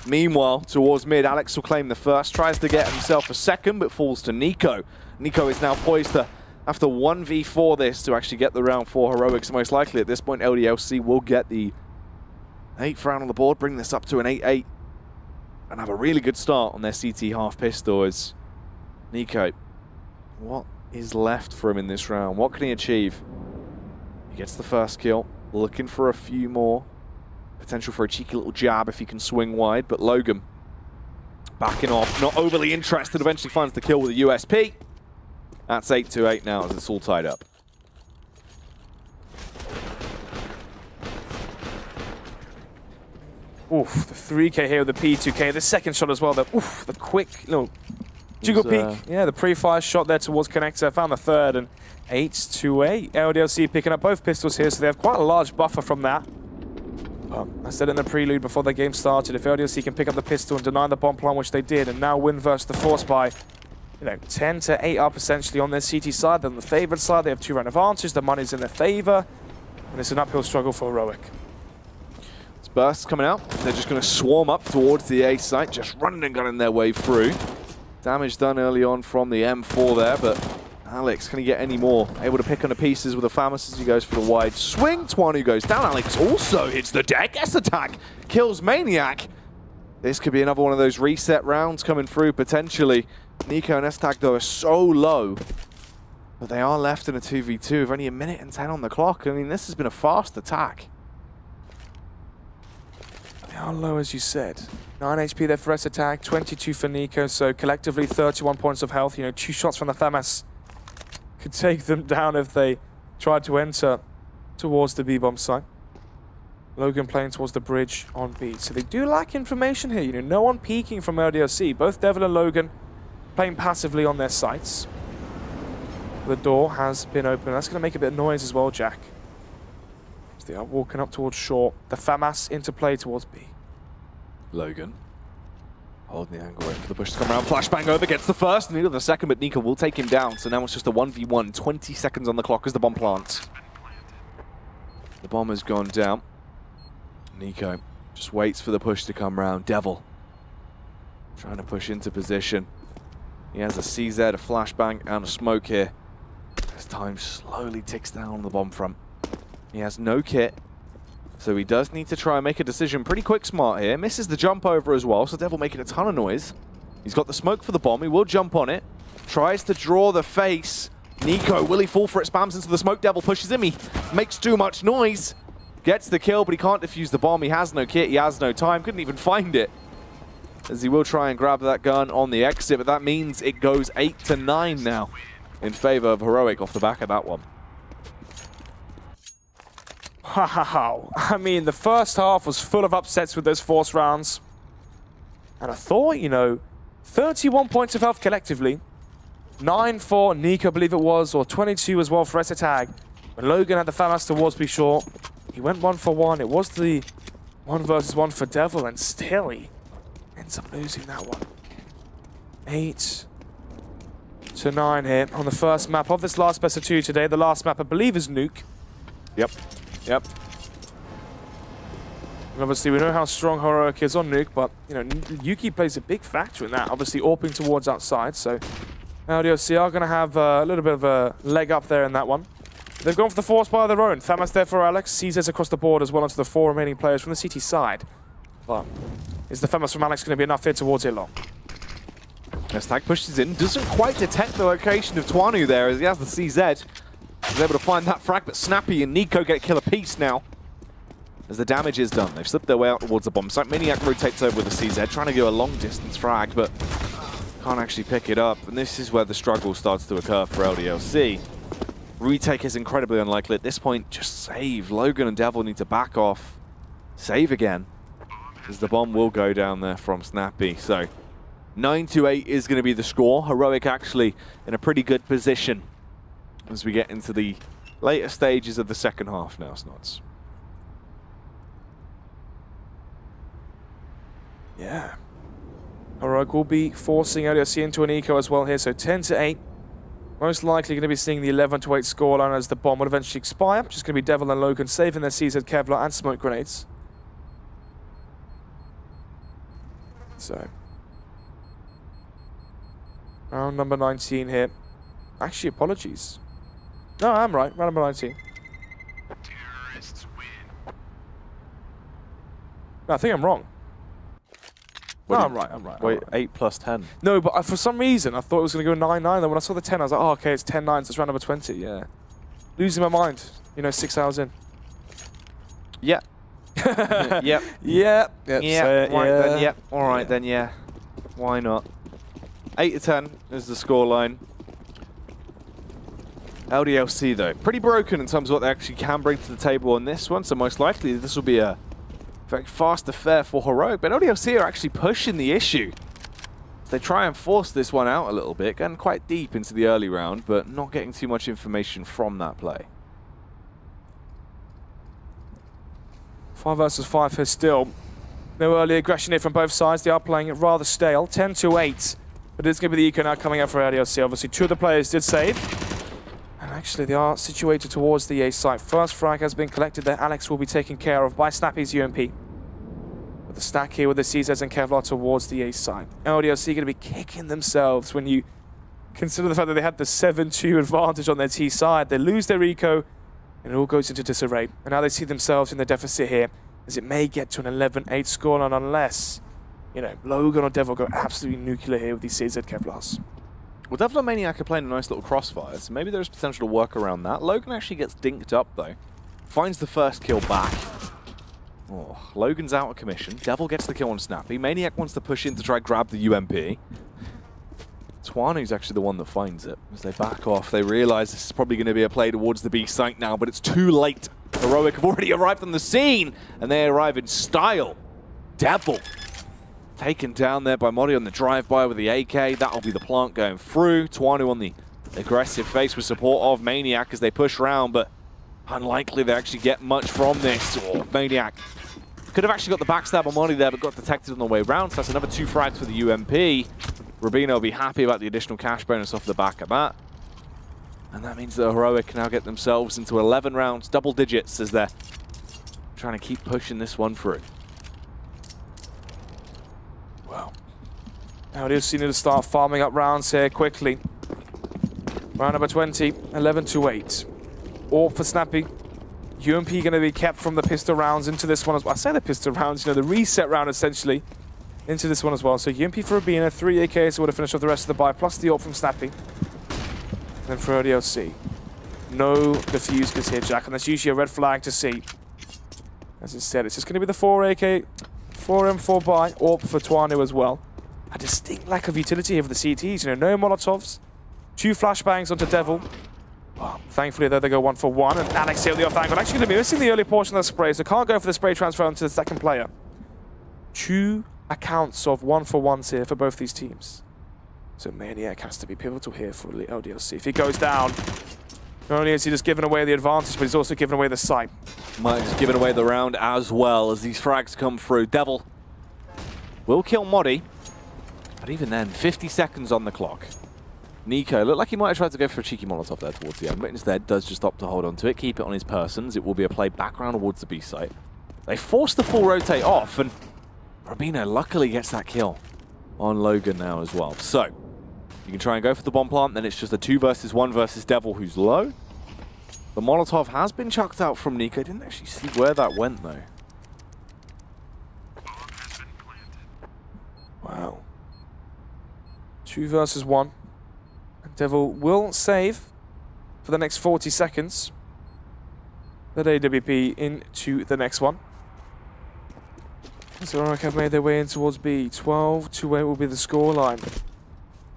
Meanwhile, towards mid, Alex will claim the first, tries to get himself a second, but falls to Nico. Nico is now poised to have to 1v4 this to actually get the round for Heroics. Most likely at this point, LDLC will get the 8th round on the board, bring this up to an 8-8, and have a really good start on their CT half pistol as Nico. What is left for him in this round? What can he achieve? He gets the first kill. Looking for a few more. Potential for a cheeky little jab if he can swing wide, but Logan backing off, not overly interested, eventually finds the kill with a USP. That's 8-8 now as it's all tied up. Oof, the 3K here with the P2K. The second shot as well, the quick little jiggle peek. Yeah, the pre-fire shot there towards connector. Found the third, and 8-8. LDLC picking up both pistols here, so they have quite a large buffer from that. I said in the prelude before the game started, if LDLC can pick up the pistol and deny the bomb plant, which they did, and now win versus the Force by 10-8 up essentially on their CT side, then the favored side, they have 2-round advantage, the money's in their favor, and it's an uphill struggle for Heroic. This burst's coming out. They're just going to swarm up towards the A site, just running and gunning their way through. Damage done early on from the M4 there, but Alex, can he get any more? Able to pick on the pieces with the Famous as he goes for the wide swing. Twanu goes down. Alex also hits the deck. S-Attack kills Maniac. This could be another one of those reset rounds coming through, potentially. Nico and S-Attack, though, are so low. But they are left in a 2v2 with only 1 minute and 10 on the clock. I mean, this has been a fast attack. They are low, as you said. 9 HP there for S-Attack, 22 for Nico, so collectively 31 points of health. 2 shots from the Famous could take them down if they tried to enter towards the B-bomb site. Logan playing towards the bridge on B. So they do lack information here. No one peeking from LDLC. Both Devil and Logan playing passively on their sites. The door has been open. That's going to make a bit of noise as well, Jack. As they are walking up towards short. The Famas into play towards B. Logan holding the angle, waiting for the push to come around. Flashbang over, gets the first, Nico the second, but Nico will take him down. So now it's just a 1v1. 20 seconds on the clock as the bomb plants. The bomb has gone down. Nico just waits for the push to come around. Devil trying to push into position. He has a CZ, a flashbang, and a smoke here. As time slowly ticks down on the bomb front. He has no kit. So he does need to try and make a decision pretty quick smart here. Misses the jump over as well, so Devil making a ton of noise. He's got the smoke for the bomb. He will jump on it. Tries to draw the face. Nico, will he fall for it? Spams into the smoke. Devil pushes him. He makes too much noise. Gets the kill, but he can't defuse the bomb. He has no kit. He has no time. Couldn't even find it. As he will try and grab that gun on the exit, but that means it goes 8-9 now in favor of Heroic off the back of that one. Wow. I mean, the first half was full of upsets with those Force rounds. And I thought, 31 points of health collectively. 9 for Nico, I believe it was, or 22 as well for S-Attack. When Logan had the Famas towards B short, he went 1 for 1. It was the 1 versus 1 for Devil, and still he ends up losing that one. 8-9 here on the first map of this last best of 2 today. The last map, I believe, is Nuke. Yep. And obviously, we know how strong Heroic is on Nuke, but, Yuki plays a big factor in that. Obviously, AWPing towards outside, so LDLC are going to have a little bit of a leg up there in that one. They've gone for the Force by their own. Famas there for Alex. CZ's across the board as well onto the 4 remaining players from the CT side. But is the Famas from Alex going to be enough here towards Ilong? S-Tag pushes in. Doesn't quite detect the location of Twanu there as he has the CZ. He's able to find that frag, but Snappy and Nico get a kill apiece now. As the damage is done, they've slipped their way out towards the bomb site. Maniac rotates over with the CZ, trying to go a long distance frag, but can't actually pick it up. And this is where the struggle starts to occur for LDLC. Retake is incredibly unlikely. At this point, just save. Logan and Devil need to back off. Save again, as the bomb will go down there from Snappy. So 9-8 is going to be the score. Heroic actually in a pretty good position as we get into the later stages of the second half now, Snots. Yeah. Heroic will be forcing LDLC into an eco as well here, so 10-8. Most likely going to be seeing the 11-8 scoreline as the bomb will eventually expire. Just going to be Devil and Logan saving their CZ Kevlar and smoke grenades. So, round number 19 here. Actually, apologies. No, I'm right. Round number 19. Terrorists win. No, I think I'm wrong. No, I'm right. Wait, 8 plus 10. No, but for some reason, I thought it was going to go 9-9. Then when I saw the 10, I was like, oh, okay, it's 10-9, so it's round number 20. Yeah. Losing my mind. You know, 6 hours in. Yeah. Yep. Yeah. Yeah. Right then. Yep. All right then. Yeah. Why not? 8-10 is the scoreline. LDLC though, pretty broken in terms of what they actually can bring to the table on this one. So most likely this will be a very fast affair for Heroic. But LDLC are actually pushing the issue. So they try and force this one out a little bit, getting quite deep into the early round, but not getting too much information from that play. 5 versus 5 here still. No early aggression here from both sides. They are playing it rather stale. 10-8. But it's going to be the eco now coming out for LDLC. Obviously, 2 of the players did save. And actually, they are situated towards the A site. First frag has been collected there. Alex will be taken care of by Snappy's UMP. With the stack here with the CZs and Kevlar towards the A site. LDLC going to be kicking themselves when you consider the fact that they had the 7-2 advantage on their T side. They lose their eco, and it all goes into disarray. And now they see themselves in the deficit here, as it may get to an 11-8 scoreline unless, you know, Logan or Devil go absolutely nuclear here with these CZ Kevlars. Well, Devil and Maniac are playing a nice little crossfire, so maybe there's potential to work around that. Logan actually gets dinked up, though. Finds the first kill back. Oh, Logan's out of commission. Devil gets the kill on Snappy. Maniac wants to push in to try and grab the UMP. Twanu's actually the one that finds it. As they back off, they realize this is probably going to be a play towards the B site now, but it's too late. Heroic have already arrived on the scene, and they arrive in style. Devil taken down there by Modi on the drive-by with the AK. That'll be the plant going through. Twanu on the aggressive face with support of Maniac as they push around, but unlikely they actually get much from this. Oh, Maniac could have actually got the backstab on Modi there, but got detected on the way round. So that's another 2 frags for the UMP. Rubino will be happy about the additional cash bonus off the back of that. And that means that Heroic can now get themselves into 11 rounds, double digits, as they're trying to keep pushing this one through. Wow. Now it is seen to start farming up rounds here quickly. Round number 20, 11-8. Or for Snappy. UMP going to be kept from the pistol rounds into this one as well. I say the pistol rounds, you know, the reset round essentially into this one as well. So UMP for Rubino, 3 AKs would have finished off the rest of the buy, plus the ult from Snappy. And then for LDLC, no defuse gets here, Jack, and that's usually a red flag to see. As I said, it's just going to be the 4 AK, 4M4 buy, AWP for Twanu as well. A distinct lack of utility here for the CTs, you know, no Molotovs, 2 flashbangs onto Devil. Oh, thankfully, there they go 1 for 1, and Alex here with the off angle. Actually going to be missing the early portion of the spray, so can't go for the spray transfer onto the second player. 2 accounts of 1 for 1s here for both these teams. So Maniac has to be pivotal here for LDLC. If he goes down, not only is he just giving away the advantage, but he's also giving away the site. Might have just given away the round as well as these frags come through. Devil will kill Modi, but even then, 50 seconds on the clock. Nico looked like he might have tried to go for a cheeky Molotov there towards the end, but instead does just opt to hold on to it, keep it on his persons. It will be a play back round towards the B site. They force the full rotate off, and Rubino luckily gets that kill on Logan now as well. So you can try and go for the bomb plant, then it's just a 2 versus 1 versus Devil, who's low. The Molotov has been chucked out from Nico. Didn't actually see where that went, though. Wow. 2 versus 1. And Devil will save for the next 40 seconds. That AWP into the next one. So Heroic have made their way in towards B. 12-8 will be the scoreline.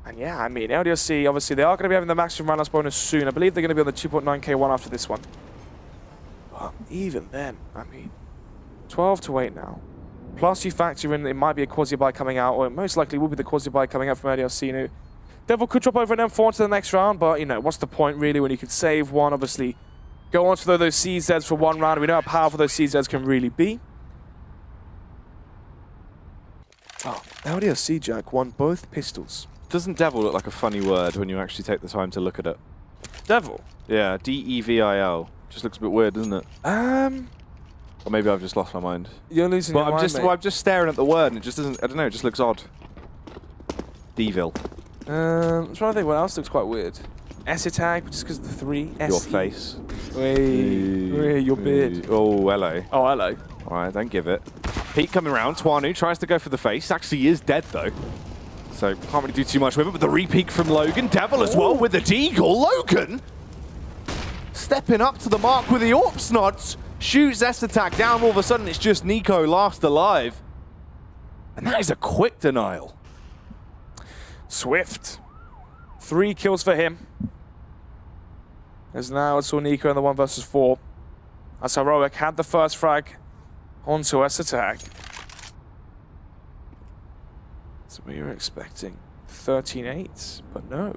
And yeah, I mean, LDLC, obviously, they are going to be having the maximum round loss bonus soon. I believe they're going to be on the 2.9k one after this one. But even then, I mean, 12 to 8 now. Plus, you factor in it might be a quasi-buy coming out, or it most likely will be the quasi-buy coming out from LDLC. You know, Devil could drop over an M4 into the next round, but, you know, what's the point, really, when you can save one, obviously, go on to throw those CZs for one round. We know how powerful those CZs can really be. Oh, LDLC, Jack, won both pistols. Doesn't devil look like a funny word when you actually take the time to look at it? Devil? Yeah, D-E-V-I-L. Just looks a bit weird, doesn't it? Or maybe I've just lost my mind. You're losing your mind, mate. I'm just staring at the word and it just doesn't, I don't know, it just looks odd. Devil. I'm trying to think what else looks quite weird. S tag, just because of the 3. Your face. Wait, your beard. Oh, hello. Oh, hello. Alright, don't give it. Pete coming around. Twanu tries to go for the face. Actually is dead, though. So can't really do too much with it, but the re-peek from Logan. Devil as well with the deagle. Logan stepping up to the mark with the AWP nods. Shoots S attack down. All of a sudden, it's just Nico last alive. And that is a quick denial. Swift. 3 kills for him. As now it's all Nico in the 1 versus 4. As Heroic had the first frag onto S attack. So we were expecting 13-8, but no.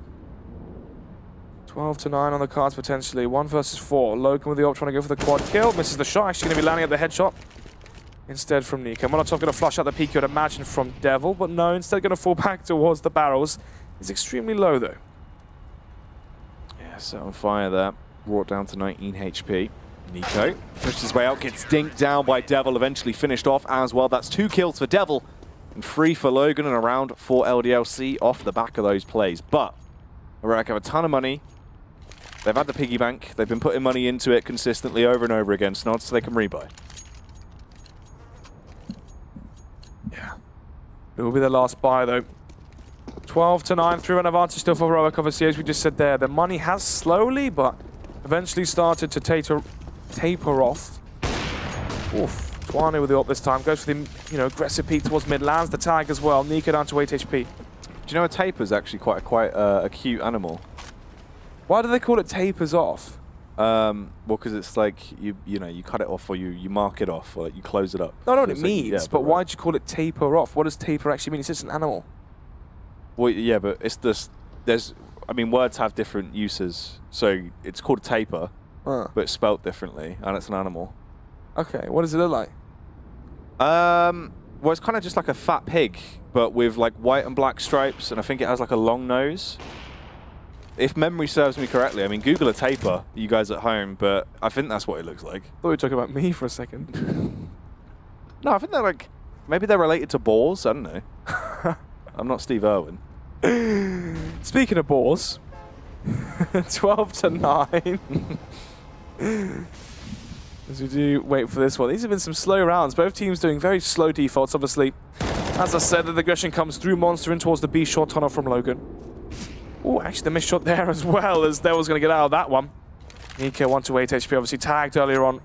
12 to 9 on the cards potentially. 1 versus 4. Logan with the AWP trying to go for the quad kill. Misses the shot. Actually going to be landing at the headshot instead from Nico. Molotov going to flush out the peak, you'd imagine, from Devil, but no, instead going to fall back towards the barrels. It's extremely low though. Yeah, set on fire there. Brought down to 19 HP. Nico pushed his way out, gets dinked down by Devil, eventually finished off as well. That's 2 kills for Devil and 3 for Logan, and around for LDLC off the back of those plays. But Heroic have a ton of money. They've had the piggy bank. They've been putting money into it consistently over and over again, Snod, so they can rebuy. Yeah. It will be the last buy though. 12 to 9, 3-run advantage still for Heroic, obviously, as we just said there. The money has slowly, but eventually started to taper off. Oof. Twanu with the AWP this time. Goes for the aggressive peek towards mid. Lands the tag as well. Nico down to 8 HP. Do you know a taper is actually quite a cute animal? Why do they call it tapers off? Well, because it's like you cut it off, or you mark it off, or like you close it up. I know what it means, yeah, but why do you call it taper off? What does taper actually mean? It's just an animal. Well, yeah, but it's just words have different uses. So it's called a taper, but it's spelt differently, and it's an animal. Okay, what does it look like? Well, it's kind of just like a fat pig, but with like white and black stripes, and I think it has like a long nose. If memory serves me correctly, I mean, Google a taper, you guys at home, but I think that's what it looks like. I thought you were talking about me for a second. No, I think they're like, maybe they're related to boars, I don't know. I'm not Steve Irwin. Speaking of boars, 12 to 9. As we do wait for this one. These have been some slow rounds. Both teams doing very slow defaults, obviously. As I said, the aggression comes through Monster in towards the B short tunnel from Logan. Oh, actually the missed shot there as well, as Devil was going to get out of that one. Nico 1 to 8 HP, obviously tagged earlier on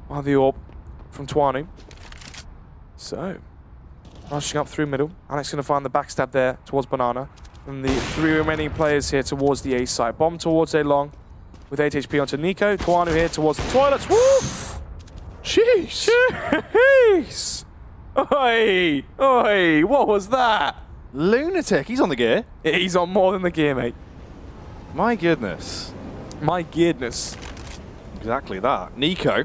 by the AWP from Twanu. So, rushing up through middle. Alex going to find the backstab there towards Banana. And the 3 remaining players here towards the A side. Bomb towards A long with 8 HP onto Nico. Twanu here towards the toilets. Woo! Jeez! Jeez! Oi! Oi! What was that? Lunatic, he's on the gear. He's on more than the gear, mate. My goodness. My goodness. Exactly that. Nico,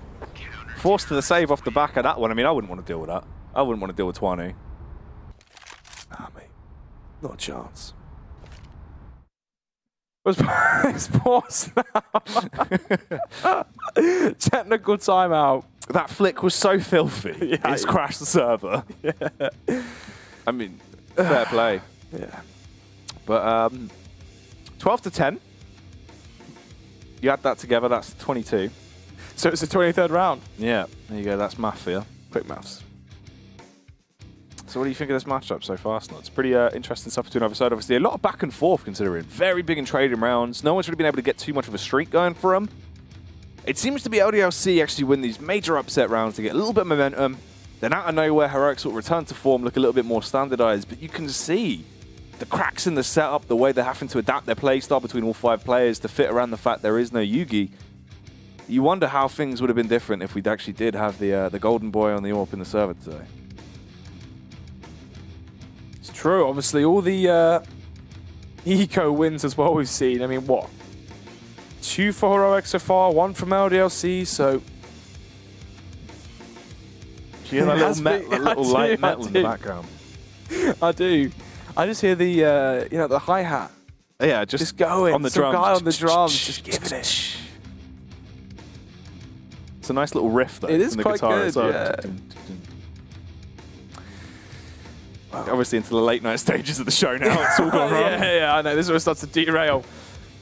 forced to the save off the back of that one. I mean, I wouldn't want to deal with that. I wouldn't want to deal with Twanu. Nah, mate. Not a chance. Let's pause now. Technical timeout. That flick was so filthy. Yeah, it's crashed the server. Yeah. I mean, fair play. Yeah. But 12 to 10. You add that together, that's 22. So it's the 23rd round. Yeah, there you go. That's math for you. Quick maths. So what do you think of this matchup so far, Snod? It's pretty interesting stuff between either side. Obviously, a lot of back and forth considering. Very big in trading rounds. No one's really been able to get too much of a streak going for them. It seems to be LDLC actually win these major upset rounds to get a little bit of momentum. Then out of nowhere, Heroic sort of return to form, look a little bit more standardized. But you can see the cracks in the setup, the way they're having to adapt their play style between all 5 players to fit around the fact there is no Yugi, you wonder how things would have been different if we actually did have the golden boy on the AWP in the server today. It's true. Obviously, all the eco wins as well we've seen. I mean, what? 2 for Heroic so far, 1 from LDLC, so... Do you hear that little light metal in the background? I do. I just hear the, the hi-hat. Yeah, just going. On the Some drums. guy on the drums, just giving it. It's a nice little riff, though. It is from the quite guitar good, as well. Obviously into the late night stages of the show now. It's all gone wrong. Yeah, I know. This is where it starts to derail.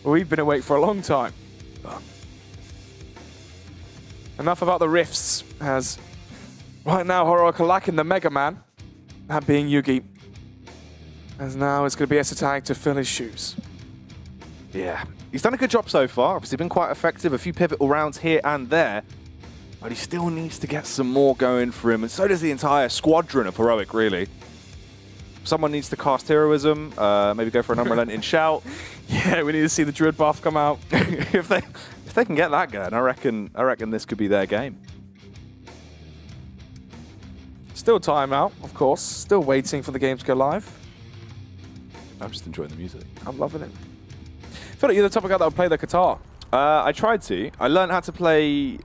We've been awake for a long time. But enough about the riffs, as right now Heroic are lacking the Mega Man, that being Yugi. As now it's going to be S-Tag to fill his shoes. Yeah. He's done a good job so far. Obviously been quite effective. A few pivotal rounds here and there. But he still needs to get some more going for him. And so does the entire squadron of Heroic, really. Someone needs to cast heroism. Maybe go for an unrelenting shout. Yeah, we need to see the Druid buff come out. if they can get that going, I reckon this could be their game. Still timeout, of course. Still waiting for the game to go live. I'm just enjoying the music. I'm loving it. I feel like you're the type of guy that would play the guitar. I tried to. I learned how to play,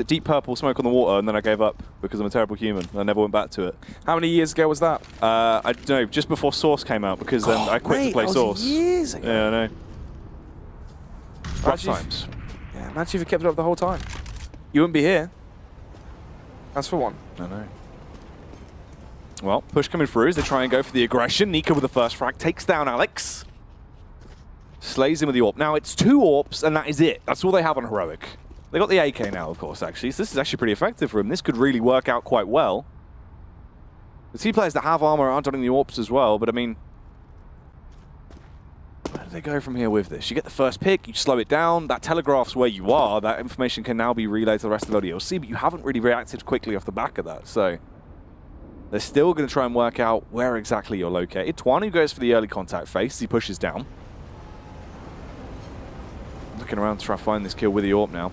Deep Purple, Smoke on the Water, and then I gave up because I'm a terrible human. I never went back to it. How many years ago was that? I don't know, just before Source came out, because then I quit to play Source. Years ago. Yeah, I know. Rough times. Yeah, imagine if you kept it up the whole time. You wouldn't be here. That's for one. I know. Well, push coming through as they try and go for the aggression. Nico with the first frag takes down Alex. Slays him with the AWP. Now it's 2 AWPs and that is it. That's all they have on Heroic. They got the AK now, of course, actually. So this is actually pretty effective for him. This could really work out quite well. The 2 players that have armor aren't on the AWPs as well, but I mean, where do they go from here with this? You get the first pick, you slow it down, that telegraphs where you are, that information can now be relayed to the rest of LDLC, but you haven't really reacted quickly off the back of that, so they're still going to try and work out where exactly you're located. Twanu goes for the early contact face. He pushes down. Looking around to try and find this kill with the AWP now.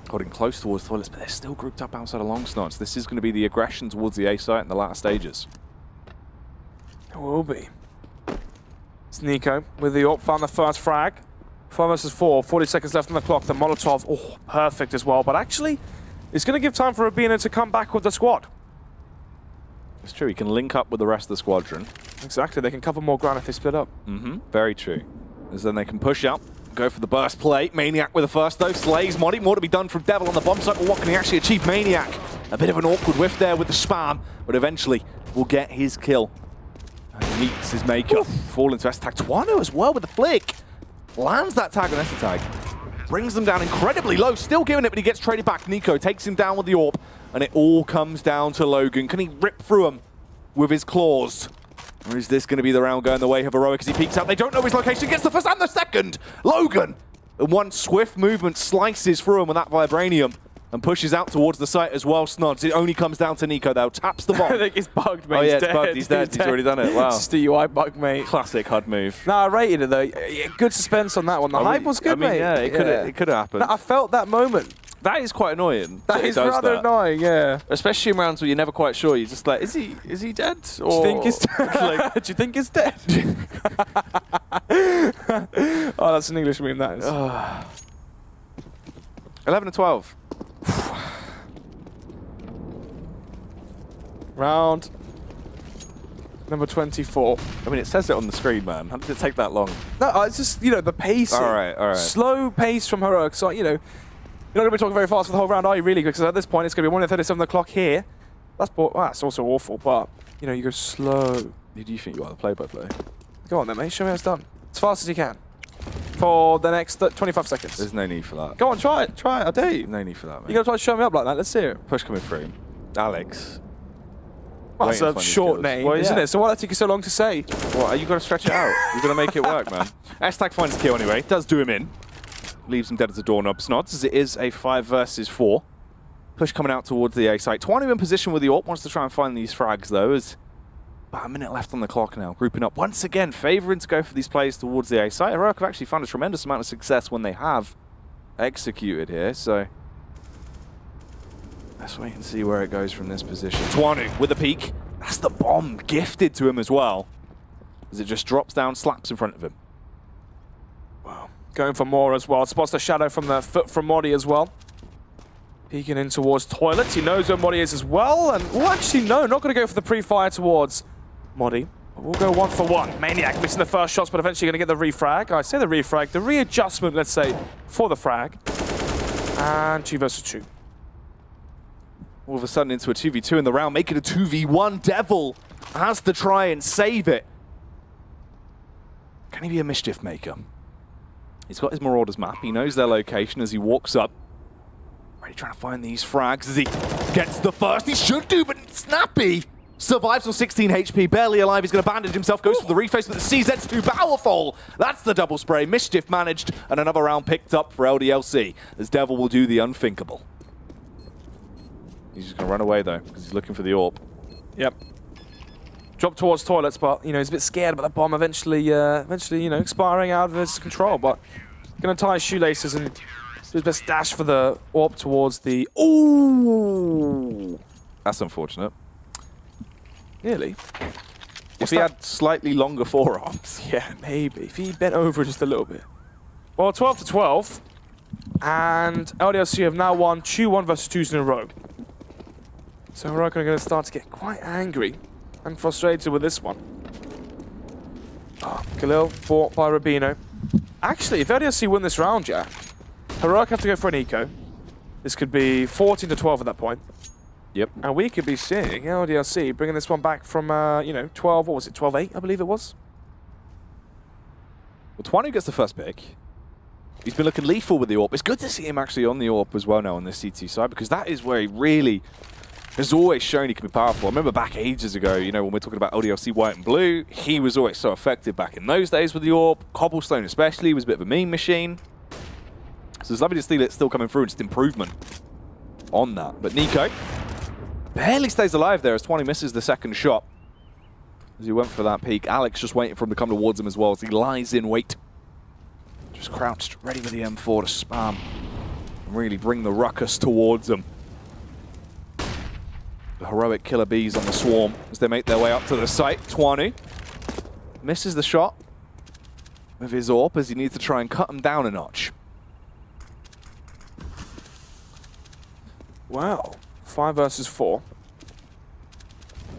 Holding close towards toilets, but they're still grouped up outside of long snots. This is going to be the aggression towards the A site in the latter stages. It will be. It's Nico with the AWP, found the first frag. 5 versus 4, 40 seconds left on the clock. The Molotov, oh, perfect as well. But actually, it's going to give time for Rubino to come back with the squad. It's true, he can link up with the rest of the squadron. Exactly, they can cover more ground if they split up. Very true. As then they can push up, go for the burst play. Maniac with the first though, slays Modi. More to be done from Devil on the bomb site, but what can he actually achieve? Maniac, a bit of an awkward whiff there with the spam, but eventually will get his kill. And meets his makeup. Fall into S-Tag. Twanu as well with the flick. Lands that tag on S-Tag. Brings them down incredibly low, still giving it, but he gets traded back. Nico takes him down with the AWP. And it all comes down to Logan. Can he rip through him with his claws? Or is this going to be the round going the way of Heroic as he peeks out? They don't know his location. Gets the first and the second. Logan, in one swift movement, slices through him with that Vibranium and pushes out towards the site as well. Snods. It only comes down to Nico, though. Taps the bomb. I think he's bugged, mate. Oh, yeah, he's it's bugged. He's dead. He's already done it. Wow. It's the UI bug, mate. Classic HUD move. No, I rated it, though. Yeah, good suspense on that one. The hype was good, mate. Yeah, it could have happened. No, I felt that moment. That is quite annoying. That is rather annoying, yeah. Especially in rounds where you're never quite sure. You're just like, is he dead? Or do you think he's dead? Do you think he's dead? Oh, that's an English meme, that is. 11-12. Round number 24. I mean, it says it on the screen, man. How did it take that long? No, it's just, the pace. All right. Slow pace from Heroic. So, you're not going to be talking very fast for the whole round, are you, really? Because at this point, it's going to be 1:37 o'clock here. That's also awful, but, you go slow. Who do you think you are, the play-by-play? Go on then, mate. Show me how it's done. As fast as you can. For the next 25 seconds. There's no need for that. Go on, try it. I dare you. No need for that, mate. You're going to try to show me up like that. Let's see it. Push coming through. Alex. Well, that's a short name, isn't it? So why did it take you so long to say? Well, you've got to stretch it out. You've got to make it work, man. S-Tag finds a kill anyway. Does do him in. Leaves him dead as a doorknob. Snods, as it is a 5 versus 4. Push coming out towards the A site. Twanu in position with the AWP. Wants to try and find these frags, though, as About a minute left on the clock now, grouping up once again, favouring to go for these plays towards the A site. Heroic have actually found a tremendous amount of success when they have executed here, so let's wait and see where it goes from this position. Twanu with a peek. That's the bomb gifted to him as well, as it just drops down, slaps in front of him. Wow. Going for more as well. Spots the shadow from the foot from Modi as well. Peeking in towards toilets. He knows where Modi is as well. And, well, actually, no, not going to go for the pre-fire towards Modi. We'll go 1 for 1. Maniac missing the first shots, but eventually going to get the refrag. I say the refrag, the readjustment, let's say, for the frag. And 2 versus 2. All of a sudden into a 2v2 in the round, making a 2v1. Devil has to try and save it. Can he be a mischief maker? He's got his Marauders map. He knows their location as he walks up. Ready trying to find these frags as he gets the first. He should do, but Snappy survives on 16 HP, barely alive. He's going to bandage himself, goes for the reface, but the CZ's too powerful. That's the double spray. Mischief managed, and another round picked up for LDLC, as Devil will do the unthinkable. He's just going to run away, though, because he's looking for the AWP. Yep. Drop towards toilets, but, you know, he's a bit scared about the bomb eventually, you know, expiring out of his control, but going to tie his shoelaces and do his best dash for the AWP towards the... Ooh! That's unfortunate. Nearly. If he had slightly longer forearms. Yeah, maybe. If he bent over just a little bit. Well, 12 to 12. And LDLC have now won 2-1 versus 2s in a row. So Heroic are going to start to get quite angry and frustrated with this one. Oh, Khalil bought by Rubino. Actually, if LDLC win this round, yeah, Heroic have to go for an eco. This could be 14 to 12 at that point. Yep. And we could be seeing LDLC bringing this one back from, you know, 12, what was it, 12-8, I believe it was? Well, Twanu gets the first pick. He's been looking lethal with the AWP. It's good to see him actually on the AWP as well now on this CT side, because that is where he really has always shown he can be powerful. I remember back ages ago, you know, when we're talking about LDLC white and blue, he was always so effective back in those days with the AWP. Cobblestone especially was a bit of a meme machine. So it's lovely to see it still coming through, just improvement on that. But Nico barely stays alive there as Twanu misses the second shot. As he went for that peek, Alex just waiting for him to come towards him as well as he lies in wait. Just crouched, ready with the M4 to spam and really bring the ruckus towards him. The heroic killer bees on the swarm as they make their way up to the site. Twanu misses the shot with his AWP as he needs to try and cut him down a notch. Wow. 5 versus 4.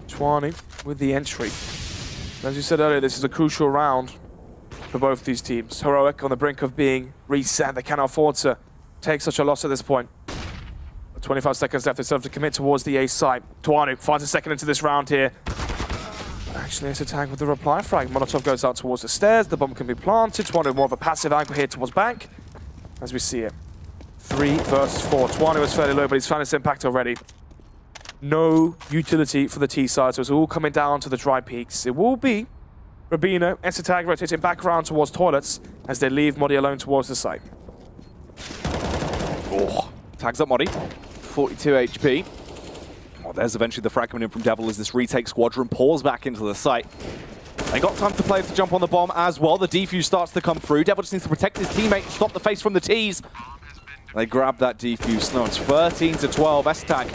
Twanu with the entry. As you said earlier, this is a crucial round for both these teams. Heroic on the brink of being reset. They cannot afford to take such a loss at this point. 25 seconds left. They still have to commit towards the A site. Twanu finds a second into this round here. Actually, it's a tag with the reply frag. Molotov goes out towards the stairs. The bomb can be planted. Twanu more of a passive angle here towards bank. As we see it. 3 versus 4. Twanu is fairly low, but he's found his impact already. No utility for the T side, so it's all coming down to the dry peaks. It will be Rubino, S-Tag rotating back around towards toilets as they leave Modi alone towards the site. Oh, tags up Modi. 42 HP. Oh, there's eventually the frag coming in from Devil as this retake squadron pours back into the site. They got time to play to jump on the bomb as well. The defuse starts to come through. Devil just needs to protect his teammate and stop the face from the T's. They grab that defuse. No, it's 13 to 12. S-Tag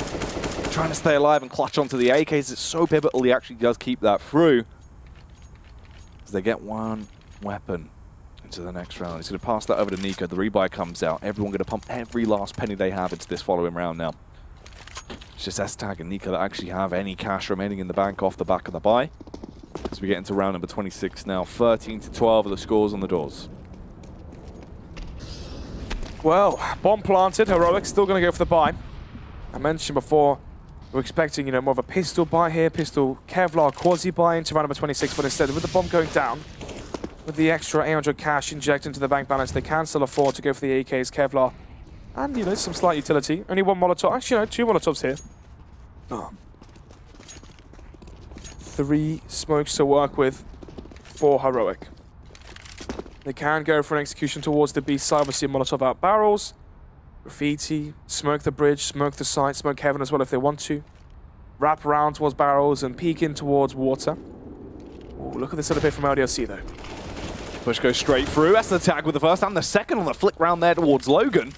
trying to stay alive and clutch onto the AKs. It's so pivotal he actually does keep that through. As they get one weapon into the next round. He's going to pass that over to Nico. The rebuy comes out. Everyone going to pump every last penny they have into this following round now. It's just S-Tag and Nico that actually have any cash remaining in the bank off the back of the buy. As we get into round number 26 now. 13 to 12 are the scores on the doors. Well, bomb planted. Heroic still going to go for the buy. I mentioned before, we're expecting, you know, more of a pistol buy here, pistol Kevlar quasi buy into round number 26, but instead, with the bomb going down, with the extra 800 cash injected into the bank balance, they can still afford to go for the AKs, Kevlar, and, you know, some slight utility. Only one Molotov. Actually, no, 2 Molotovs here. Oh. 3 smokes to work with for Heroic. They can go for an execution towards the B side. We see Molotov out barrels. Graffiti, smoke the bridge, smoke the site, smoke heaven as well if they want to. wrap around towards barrels and peek in towards water. Ooh, look at this little bit from LDLC though. Push goes straight through. That's the tag with the first and the second on the flick round there towards Logan.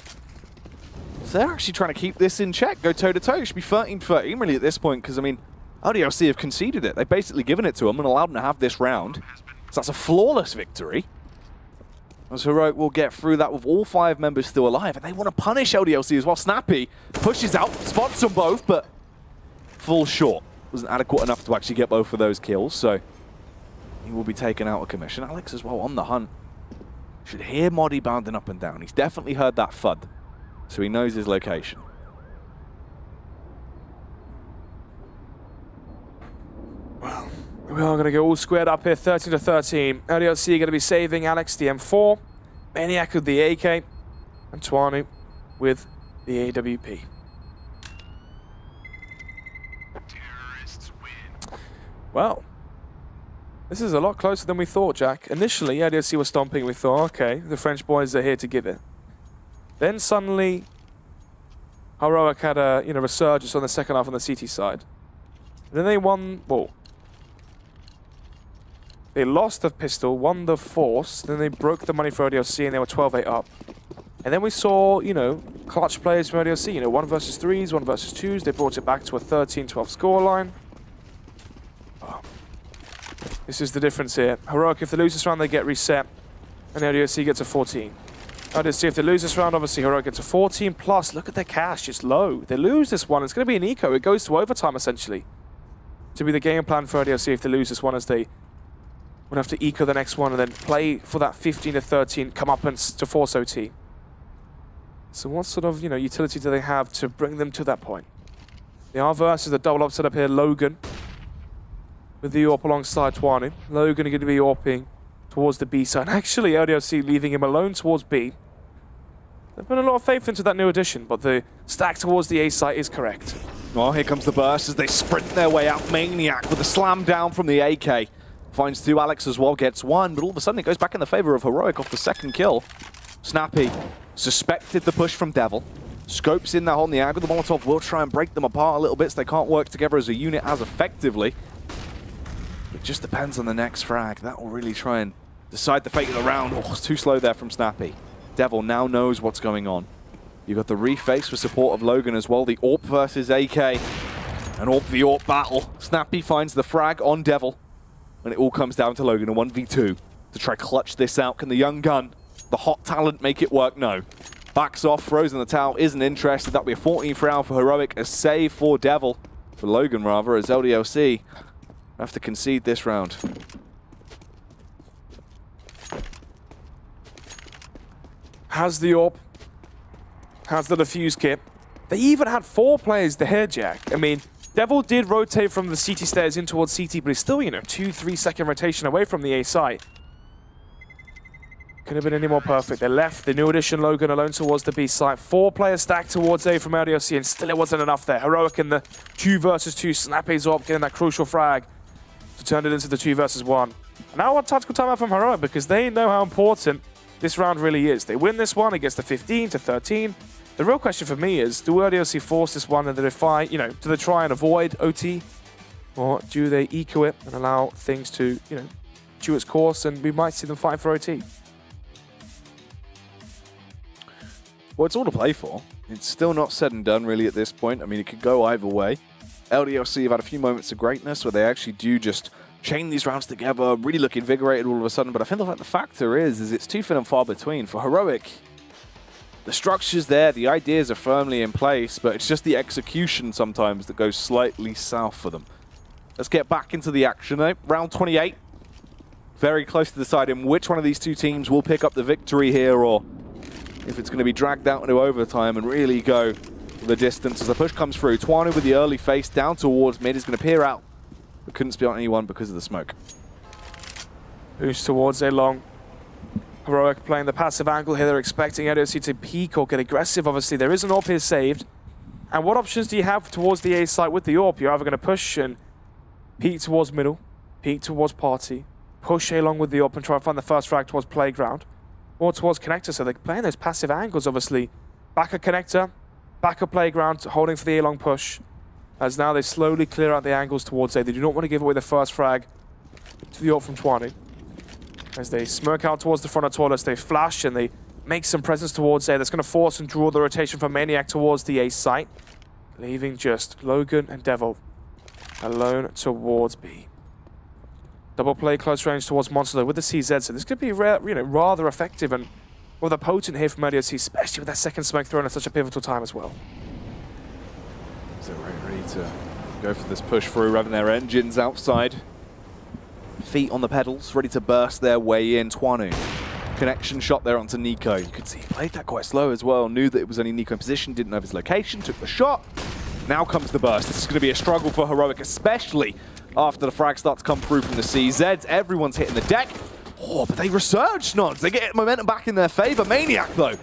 So they're actually trying to keep this in check, go toe-to-toe. It should be 13-13 really at this point, because, I mean, LDLC have conceded it. They've basically given it to them and allowed them to have this round. So that's a flawless victory. As Heroic will get through that with all 5 members still alive, and they want to punish LDLC as well. Snappy pushes out, spots them both, but falls short. Wasn't adequate enough to actually get both of those kills, so he will be taken out of commission. Alex as well on the hunt. Should hear Moddy bounding up and down. He's definitely heard that thud, so he knows his location. Well, we are going to go all squared up here, 13-13. LDLC are going to be saving Alex, the M4, Maniac with the AK, and Tuanu with the AWP. Well, this is a lot closer than we thought, Jack. Initially, LDLC was stomping. We thought, okay, the French boys are here to give it. Then suddenly, Heroic had a resurgence on the second half on the CT side. And then they won. Well, they lost the pistol, won the force. Then they broke the money for LDLC, and they were 12-8 up. And then we saw, clutch players from LDLC. 1 versus 3s, 1 versus 2s. They brought it back to a 13-12 scoreline. This is the difference here. Heroic, if they lose this round, they get reset, and LDLC gets a 14. LDLC, if they lose this round, obviously Heroic gets a 14 plus. Look at their cash, it's low. They lose this one, it's going to be an eco. It goes to overtime, essentially, to be the game plan for LDLC if they lose this one, as they would have to eco the next one and then play for that 15-13 comeuppance to force OT. So what sort of, utility do they have to bring them to that point? They are versus the double up setup here, Logan, with the AWP alongside Tuanu. Logan are going to be AWPing towards the B side. Actually, LDLC leaving him alone towards B. They've put a lot of faith into that new addition, but the stack towards the A site is correct. Well, here comes the burst as they sprint their way out. Maniac with a slam down from the AK. Finds 2, Alex as well gets 1, but all of a sudden it goes back in the favor of Heroic off the second kill. Snappy suspected the push from Devil. Scopes in that on the angle. The Molotov will try and break them apart a little bit so they can't work together as a unit as effectively. It just depends on the next frag. That will really try and decide the fate of the round. Oh, it's too slow there from Snappy. Devil now knows what's going on. You've got the reface for support of Logan as well. The AWP versus AK. An AWP v AWP battle. Snappy finds the frag on Devil. And it all comes down to Logan, a 1v2. To try clutch this out. Can the young gun, the hot talent, make it work? No. Backs off, throws in the towel, isn't interested. That'll be a 14th round for Heroic. A save for Devil. For Logan, rather, as LDLC have to concede this round. Has the AWP, has the defuse kit. They even had 4 players there, Jack. I mean, Devil did rotate from the CT stairs in towards CT, but he's still, 2-3 second rotation away from the A site. Couldn't have been any more perfect. They left the new addition Logan alone towards the B site. 4 players stacked towards A from LDLC, and still it wasn't enough there. Heroic in the 2 versus 2. Snappy's AWP getting that crucial frag to turn it into the 2 versus 1. And now a tactical timeout from Heroic, because they know how important this round really is. They win this one, it gets to 15-13. The real question for me is, do LDLC force this one and do they try and avoid OT? Or do they eco it and allow things to, chew its course, and we might see them fight for OT? Well, it's all to play for. It's still not said and done, really, at this point. I mean, it could go either way. LDLC have had a few moments of greatness where they actually do just chain these rounds together, really look invigorated all of a sudden. But I feel like the factor is it's too thin and far between. For Heroic, the structure's there, the ideas are firmly in place, but it's just the execution sometimes that goes slightly south for them. Let's get back into the action, though. Round 28. Very close to deciding which one of these 2 teams will pick up the victory here, or if it's going to be dragged out into overtime and really go the distance as the push comes through. Tuanu with the early face down towards mid is going to peer out, but couldn't spot anyone because of the smoke. Boost towards A long. Heroic playing the passive angle here. They're expecting LDLC to peek or get aggressive. Obviously, there is an AWP here saved. And what options do you have towards the A site with the AWP? You're either going to push and peek towards middle, peek towards party, push A long with the AWP and try to find the first frag towards playground, or towards connector. So they're playing those passive angles, obviously. Back a connector, back a playground, holding for the A long push. as now they slowly clear out the angles towards A. They do not want to give away the first frag to the ult from Twani. As they smirk out towards the front of Toilets, they flash and they make some presence towards A. That's going to force and draw the rotation from Maniac towards the A site, leaving just Logan and Devil alone towards B. Double play close range towards Monster with the CZ, so this could be rather effective and rather potent here from LDLC, especially with that second smoke thrown at such a pivotal time as well. So ready to go for this push through, revving their engines outside. Feet on the pedals, ready to burst their way in. Twanu, connection shot there onto Nico. You could see he played that quite slow as well, knew that it was only Nico in position, didn't know his location, took the shot. Now comes the burst. This is going to be a struggle for Heroic, especially after the frag start to come through from the CZs. Everyone's hitting the deck. Oh, but they resurge, Snods. They get momentum back in their favor. Maniac, though,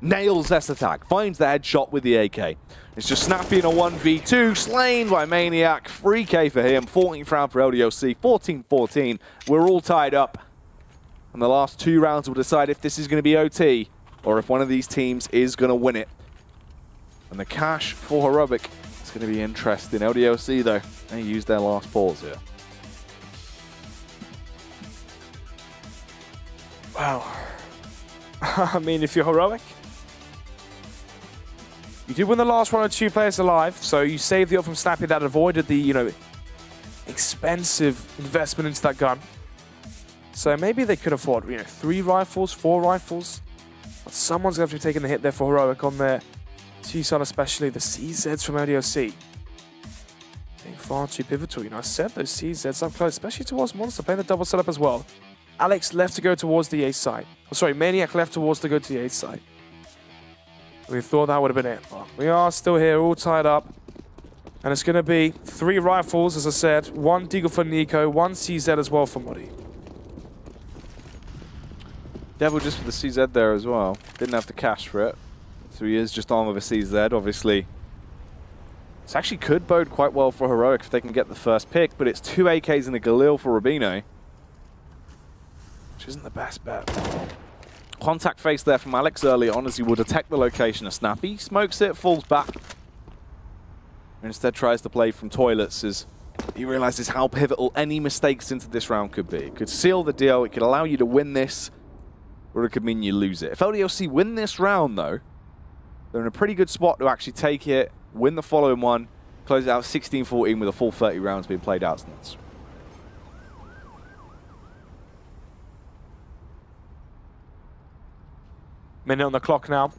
nails this attack, finds the headshot with the AK. It's just Snappy in a 1v2, slain by Maniac. 3K for him, 14th round for LDLC, 14-14. We're all tied up. And the last 2 rounds will decide if this is going to be OT or if one of these teams is going to win it. And the cash for Heroic is going to be interesting. LDLC, though, they used their last pause here. Wow. I mean, if you're Heroic, you did win the last one of 2 players alive, so you saved the ult from Snappy that avoided the, expensive investment into that gun. So maybe they could afford, 3 rifles, 4 rifles. But someone's going to have to be taking the hit there for Heroic on their T-side, especially the CZs from LDLC. Being far too pivotal, I said those CZs up close, especially towards Monster, playing the double setup as well. Alex left to go towards the A side. Oh, sorry, Maniac left towards to go to the A side. We thought that would have been it. But we are still here, all tied up. And it's going to be 3 rifles, as I said. 1 Deagle for Nico, 1 CZ as well for Muddy. Devil just with the CZ there as well. Didn't have the cash for it. So he is just on with a CZ, obviously. This actually could bode quite well for Heroic if they can get the first pick, but it's 2 AKs and a Galil for Rubino, which isn't the best bet. Contact face there from Alex early on as he will detect the location of Snappy. Smokes it, falls back. Instead tries to play from Toilets as he realizes how pivotal any mistakes into this round could be. It could seal the deal, it could allow you to win this, or it could mean you lose it. If LDLC win this round, though, they're in a pretty good spot to actually take it, win the following one, close it out 16-14 with a full 30 rounds being played out. Minute on the clock now.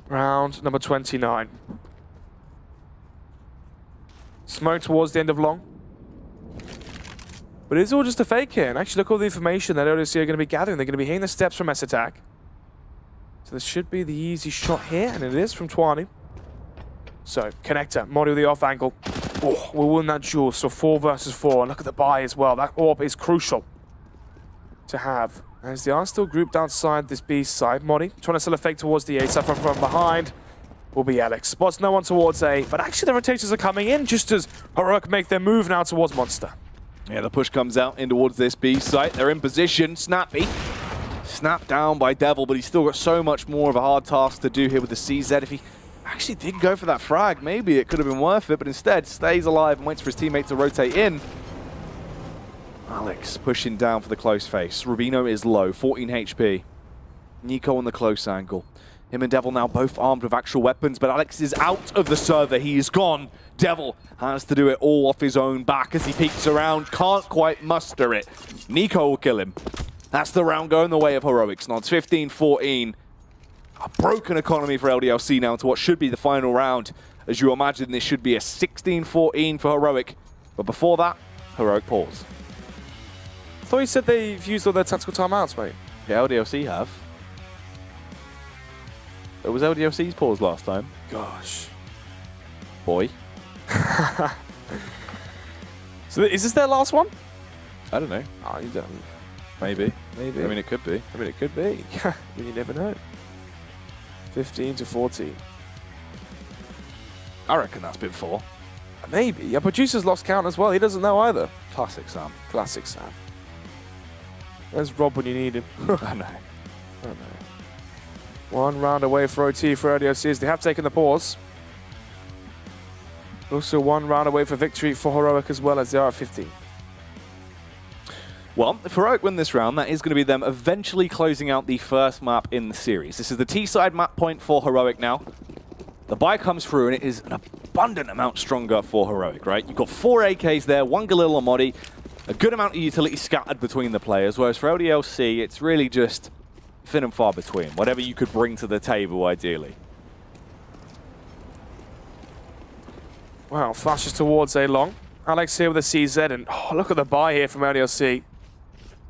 Round number 29. Smoke towards the end of long. But it's all just a fake here. And actually, look at all the information that LDLC are going to be gathering. They're going to be hitting the steps from S-Attack. So this should be the easy shot here, and it is from Twani. So, connector, Mori with the off angle. Oh, we'll win that duel, so 4 versus 4. And look at the buy as well. That AWP is crucial to have. As they are still grouped outside this B side. Mori trying to still effect towards the A side from behind. Will be Alex. Spots no one towards A, but actually the rotations are coming in just as Heroic make their move now towards Monster. Yeah, the push comes out in towards this B site. They're in position. Snappy. Snapped down by Devil, but he's still got so much more of a hard task to do here with the CZ. If he actually did go for that frag, maybe it could have been worth it, but instead stays alive and waits for his teammate to rotate in. Alex pushing down for the close face. Rubino is low, 14 HP. Nico on the close angle. Him and Devil now both armed with actual weapons, but Alex is out of the server. He is gone. Devil has to do it all off his own back as he peeks around. Can't quite muster it. Nico will kill him. That's the round going the way of Heroic. Snods 15-14. A broken economy for LDLC now to what should be the final round. As you imagine, this should be a 16-14 for Heroic. But before that, Heroic pause. I thought you said they've used all their tactical timeouts, mate. Yeah, LDLC have. It was LDLC's pause last time. Gosh. Boy. So is this their last one? I don't know. Oh, you don't. Maybe. Maybe. I mean, it could be. I mean, it could be. I mean, you never know. 15-14. I reckon that's been 4. Maybe. Your producer's lost count as well. He doesn't know either. Classic Sam. Classic Sam. There's Rob when you need him. I know. I know. 1 round away for OT for LDLC as they have taken the pause. Also 1 round away for victory for Heroic as well, as they are at 15. Well, if Heroic win this round, that is going to be them eventually closing out the first map in the series. This is the T-side map point for Heroic now. The buy comes through, and it is an abundant amount stronger for Heroic, right? You've got 4 AKs there, 1 Galil on Modi, a good amount of utility scattered between the players, whereas for LDLC, it's really just thin and far between, whatever you could bring to the table, ideally. Wow, flashes towards A long. Alex here with a CZ, and oh, look at the buy here from LDLC.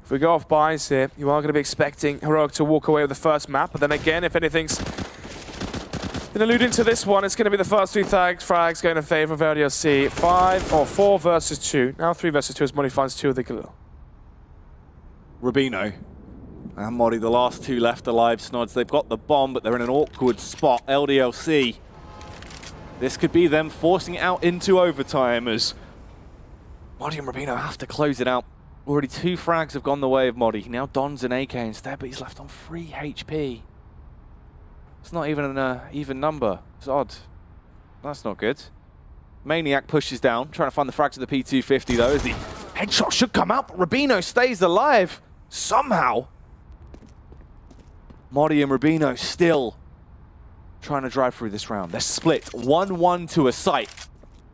If we go off buys here, you are going to be expecting Heroic to walk away with the first map, but then again, if anything's been alluding to this one, it's going to be the first 3 frags going in favor of LDLC. 4 versus 2. Now 3 versus 2 as Modi finds 2 of the Galil. Rubino and Modi, the last 2 left alive. Snods, they've got the bomb, but they're in an awkward spot. LDLC, this could be them forcing it out into overtime as Modi and Rubino have to close it out. Already 2 frags have gone the way of Modi. He now dons an AK instead, but he's left on 3 HP. It's not even an even number. It's odd. That's not good. Maniac pushes down, trying to find the frags of the P250 though, as the headshot should come out, but Rubino stays alive somehow. Modi and Rubino still trying to drive through this round. They're split 1-1 to a site.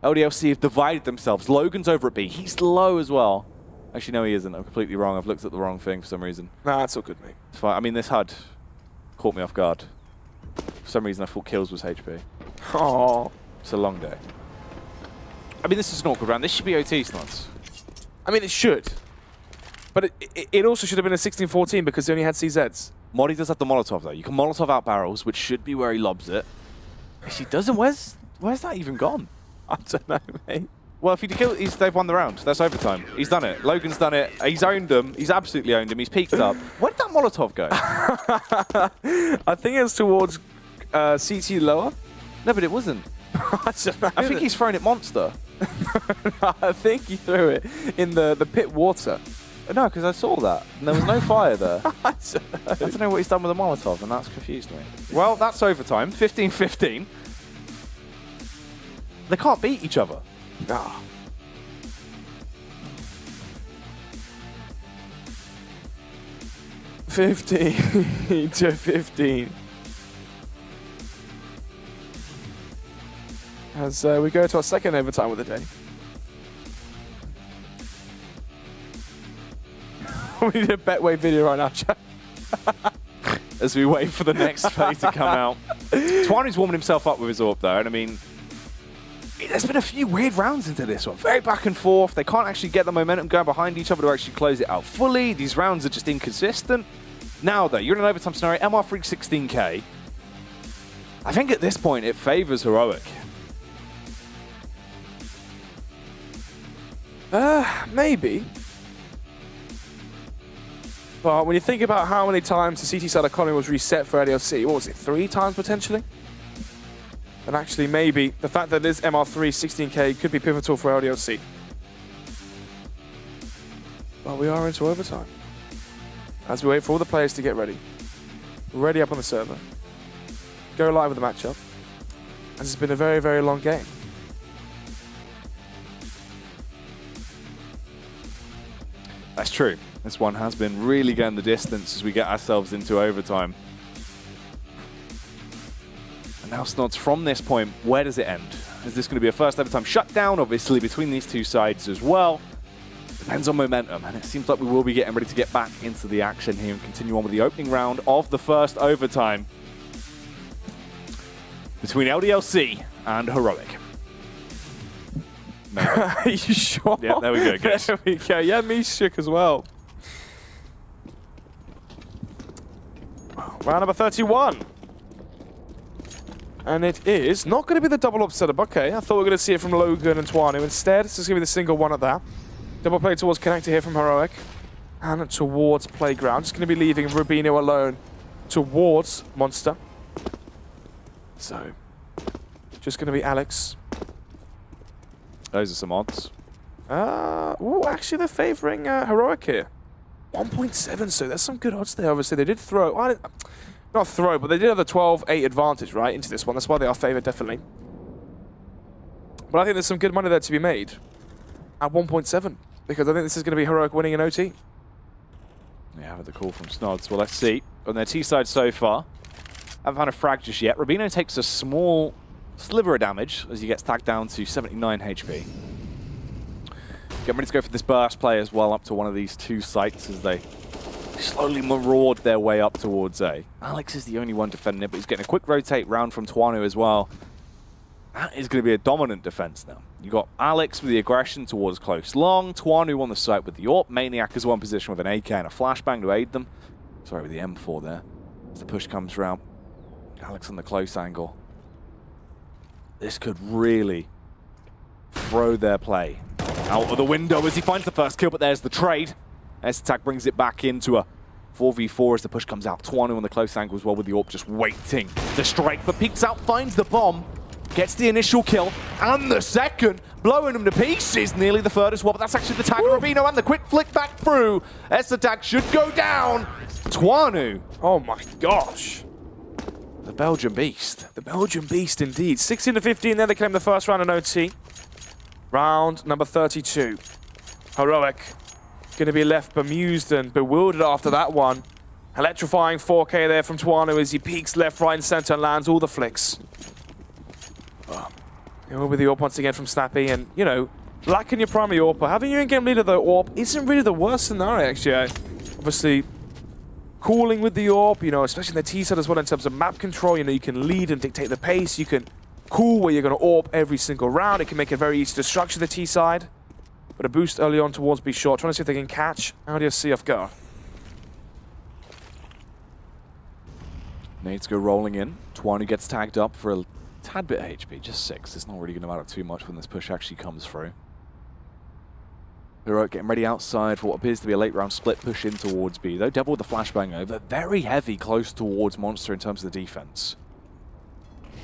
LDLC have divided themselves. Logan's over at B. He's low as well. Actually, no, he isn't. I'm completely wrong. I've looked at the wrong thing for some reason. Nah, that's all good, mate. It's fine. I mean, this HUD caught me off guard. For some reason, I thought kills was HP. Oh, it's a long day. I mean, this is an awkward round. This should be OT, Snods. I mean, it should. But it also should have been a 16-14 because they only had CZs. Modi does have the Molotov, though. You can Molotov out barrels, which should be where he lobs it. If he doesn't, where's that even gone? I don't know, mate. Well, if he kill, they've won the round. That's overtime. He's done it. Logan's done it. He's owned them. He's absolutely owned them. He's peaked up. Where did that Molotov go? I think it's towards CT lower. No, but it wasn't. I think he's thrown it monster. I think he threw it in the pit water. No, because I saw that. And there was no fire there. I don't know what he's done with the Molotov, and that's confused me. Well, that's overtime. 15-15. They can't beat each other. Ah. (15-15) as we go to our second overtime of the day. We need a Betway video right now, chat. As we wait for the next play to come out. Twani's warming himself up with his AWP though, and I mean, there's been a few weird rounds into this one. Very back and forth. They can't actually get the momentum going behind each other to actually close it out fully. These rounds are just inconsistent. Now, though, you're in an overtime scenario. MR3 16K. I think at this point, it favors Heroic. Maybe. But when you think about how many times the CT side economy was reset for LDLC, what was it, 3 times potentially? And actually, maybe the fact that this MR3 16K could be pivotal for LDLC. But we are into overtime. As we wait for all the players to get ready. Ready up on the server. Go live with the matchup. As it's been a very, very long game. That's true. This one has been really going the distance as we get ourselves into overtime. And now, Snods, from this point, where does it end? Is this going to be a first overtime shutdown, obviously, between these two sides as well? Depends on momentum, and it seems like we will be getting ready to get back into the action here and continue on with the opening round of the first overtime between LDLC and Heroic. Are you sure? Yeah, there we go, guys. There we go. Yeah, me shook as well. Round number 31. And it is not going to be the double up setup. Okay, I thought we were going to see it from Logan and Twanu. Instead, it's just going to be the single one at that. Double play towards connector here from Heroic. And towards Playground. Just going to be leaving Rubino alone towards Monster. So, just going to be Alex. Those are some odds. Ooh, actually, they're favoring Heroic here. 1.7, so there's some good odds there. Obviously, they did throw. Not throw, but they did have the 12-8 advantage, right, into this one. That's why they are favored, definitely. But I think there's some good money there to be made at 1.7, because I think this is going to be Heroic winning an OT. Yeah, with the call from Snods. Well, let's see. On their T side so far, haven't found a frag just yet. Rubino takes a small sliver of damage as he gets tagged down to 79 HP. Getting ready to go for this burst play as well up to one of these two sites as they slowly maraud their way up towards A. Alex is the only one defending it, but he's getting a quick rotate round from Tuanu as well. That is going to be a dominant defense now. You got Alex with the aggression towards close long, Tuanu on the site with the AWP, Maniac is one position with an AK and a flashbang to aid them. Sorry, with the M4 there. As the push comes round, Alex on the close angle. This could really throw their play out of the window as he finds the first kill, but there's the trade. S-Attack brings it back into a 4v4 as the push comes out. Tuanu on the close angle as well with the AWP just waiting to strike, but peeks out, finds the bomb. Gets the initial kill, and the second, blowing him to pieces. Nearly the third as well, but that's actually the tag of Rubino, and the quick flick back through. S-Attack should go down. Tuanu. Oh my gosh. The Belgian beast. The Belgian beast indeed. 16 to 15 there, they claim the first round in OT. Round number 32. Heroic going to be left bemused and bewildered after that one. Electrifying 4K there from Tuanu as he peeks left, right, and center and lands all the flicks. With the AWP once again from Snappy, and you know, lacking your primary AWP, but having your in-game leader though AWP isn't really the worst scenario actually. Obviously, calling with the AWP, you know, especially in the T side as well in terms of map control, you know, you can lead and dictate the pace, you can call where you're going to AWP every single round, it can make it very easy to structure the T side. But a boost early on towards B short, trying to see if they can catch LDLC off guard. Nades go rolling in. Tuanu gets tagged up for a tad bit of HP, just 6. It's not really going to matter too much when this push actually comes through. Heroic getting ready outside for what appears to be a late round split push in towards B, though. Devil with the flashbang over. Very heavy close towards Monster in terms of the defense.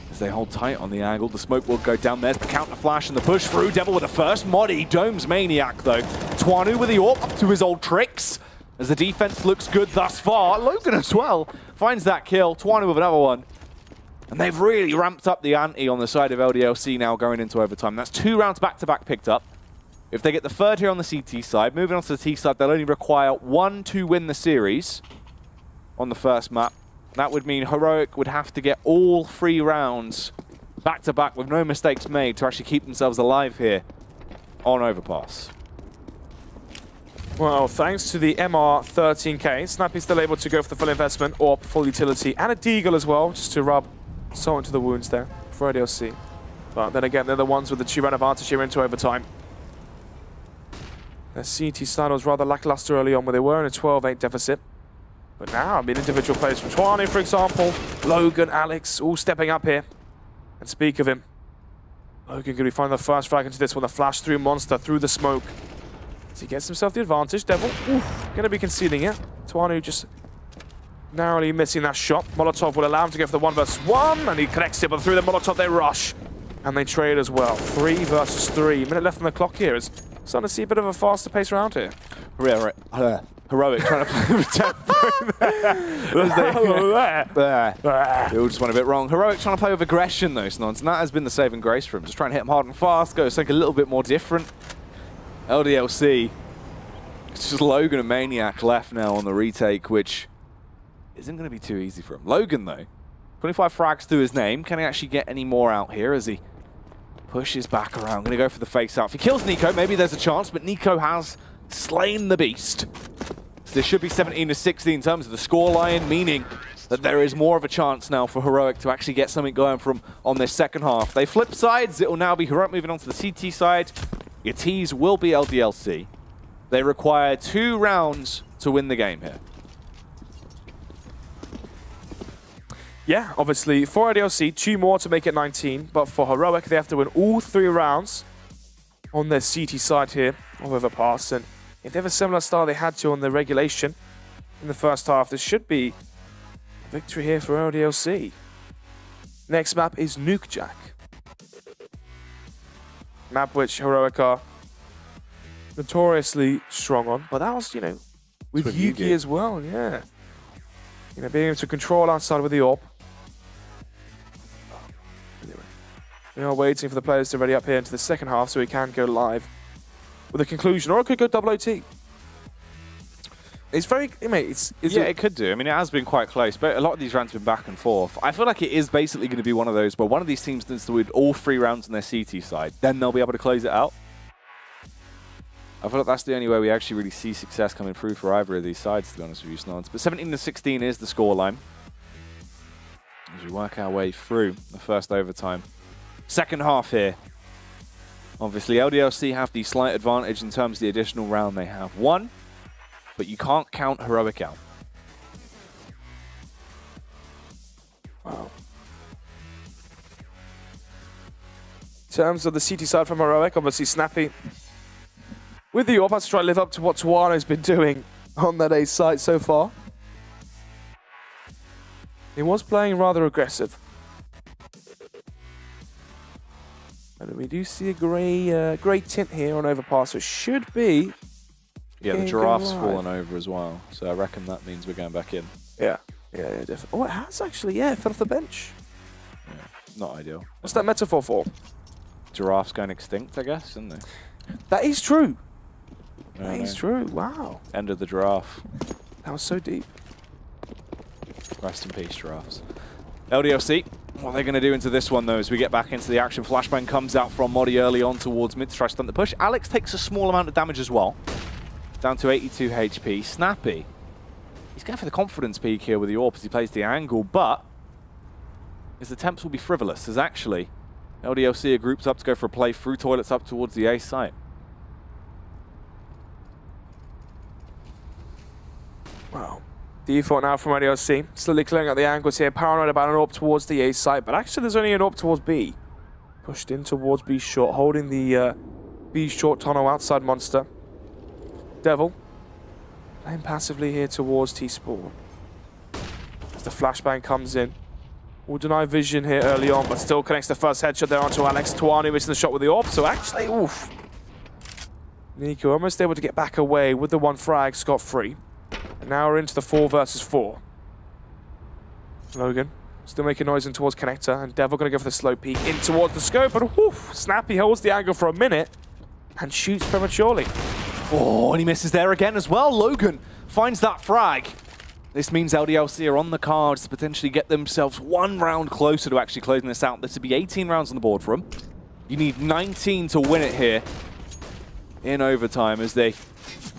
As they hold tight on the angle, the smoke will go down. There's the counter flash and the push through. Devil with the first Moddy. Domes Maniac, though. Tuanu with the AWP up to his old tricks. As the defense looks good thus far. Logan as well finds that kill. Tuanu with another one. And they've really ramped up the ante on the side of LDLC now going into overtime. That's 2 rounds back-to-back picked up. If they get the third here on the CT side, moving on to the T side, they'll only require 1 to win the series on the first map. That would mean Heroic would have to get all 3 rounds back-to-back with no mistakes made to actually keep themselves alive here on Overpass. Well, thanks to the MR13K, Snappy's still able to go for the full investment or full utility, and a Deagle as well, just to rub salt into the wounds there for LDLC. But then again, they're the ones with the 2-round advantage here into overtime. Their CT side was rather lackluster early on, where they were in a 12-8 deficit. But now, I mean, individual players from Tuanu, for example, Logan, Alex, all stepping up here. And speak of him, Logan going to be finding the first frag into this one, the flash through Monster, through the smoke. As he gets himself the advantage, Devil, going to be conceding it. Tuanu just narrowly missing that shot. Molotov will allow him to go for the 1 versus 1, and he connects it, but through the Molotov they rush. And they trade as well. 3 versus 3. Minute left on the clock here. It's starting to see a bit of a faster pace around here. Heroic trying to play with tempo. They all just went a bit wrong. Heroic trying to play with aggression though, Snods, and that has been the saving grace for him. Just trying to hit him hard and fast, go something a little bit more different. LDLC, it's just Logan and Maniac left now on the retake, which isn't going to be too easy for him. Logan though, 25 frags to his name. Can he actually get any more out here as he pushes back around? Going to go for the face out. If he kills Nico, maybe there's a chance, but Nico has slain the beast. So there should be 17 to 16 in terms of the scoreline, meaning that there is more of a chance now for Heroic to actually get something going from on this second half. They flip sides. It will now be Heroic moving on to the CT side. Your T's will be LDLC. They require 2 rounds to win the game here. Yeah, obviously, for LDLC, 2 more to make it 19, but for Heroic, they have to win all 3 rounds on their CT side here of Overpass, and if they have a similar style they had to on the regulation in the first half, this should be a victory here for LDLC. Next map is Nukejack. Map which Heroic are notoriously strong on, but that was, you know, with Yugi as well, yeah. You know, being able to control outside with the AWP. We are waiting for the players to ready up here into the second half so we can go live with a conclusion, or it could go double OT. It's very, mate, yeah, it could do. I mean, it has been quite close, but a lot of these rounds have been back and forth. I feel like it is basically going to be one of those where one of these teams needs to win all 3 rounds on their CT side. Then they'll be able to close it out. I feel like that's the only way we actually really see success coming through for either of these sides, to be honest with you, Snons. But 17-16 is the scoreline as we work our way through the first overtime. Second half here. Obviously, LDLC have the slight advantage in terms of the additional round they have won, but you can't count Heroic out. Wow. In terms of the CT side from Heroic, obviously Snappy with the Overpass to try to live up to what Tuano's been doing on that A site so far. He was playing rather aggressive. And we do see a grey tint here on Overpass, so it should be... Yeah, the giraffe's fallen over as well, so I reckon that means we're going back in. Yeah, definitely. Oh, it has actually, yeah, it fell off the bench. Yeah, not ideal. What's that metaphor for? Giraffes going extinct, I guess, isn't they? That is true. That is true, wow. End of the giraffe. That was so deep. Rest in peace, giraffes. LDLC, what they're going to do into this one, though, as we get back into the action. Flashbang comes out from Modi early on towards mid to try to stunt the push. Alex takes a small amount of damage as well. Down to 82 HP. Snappy, he's going for the confidence peak here with the AWP as he plays the angle, but his attempts will be frivolous, as actually LDLC are grouped up to go for a play through toilets up towards the A site. Wow. Default now from LDLC. Slowly clearing out the angles here. Paranoid about an AWP towards the A site, but actually there's only an AWP towards B. Pushed in towards B short, holding the B short tunnel outside Monster. Devil playing passively here towards T-Spawn. As the flashbang comes in. Will deny vision here early on, but still connects the first headshot there onto Alex. Tuanu missing the shot with the AWP, so actually, oof. Nico almost able to get back away with the one frag, scot-free. And now we're into the 4 versus 4. Logan still making noise in towards connector, and Devil going to go for the slow peek in towards the scope, but woof, Snappy holds the angle for a minute and shoots prematurely. Oh, and he misses there again as well. Logan finds that frag. This means LDLC are on the cards to potentially get themselves 1 round closer to actually closing this out. This would be 18 rounds on the board for them. You need 19 to win it here in overtime as they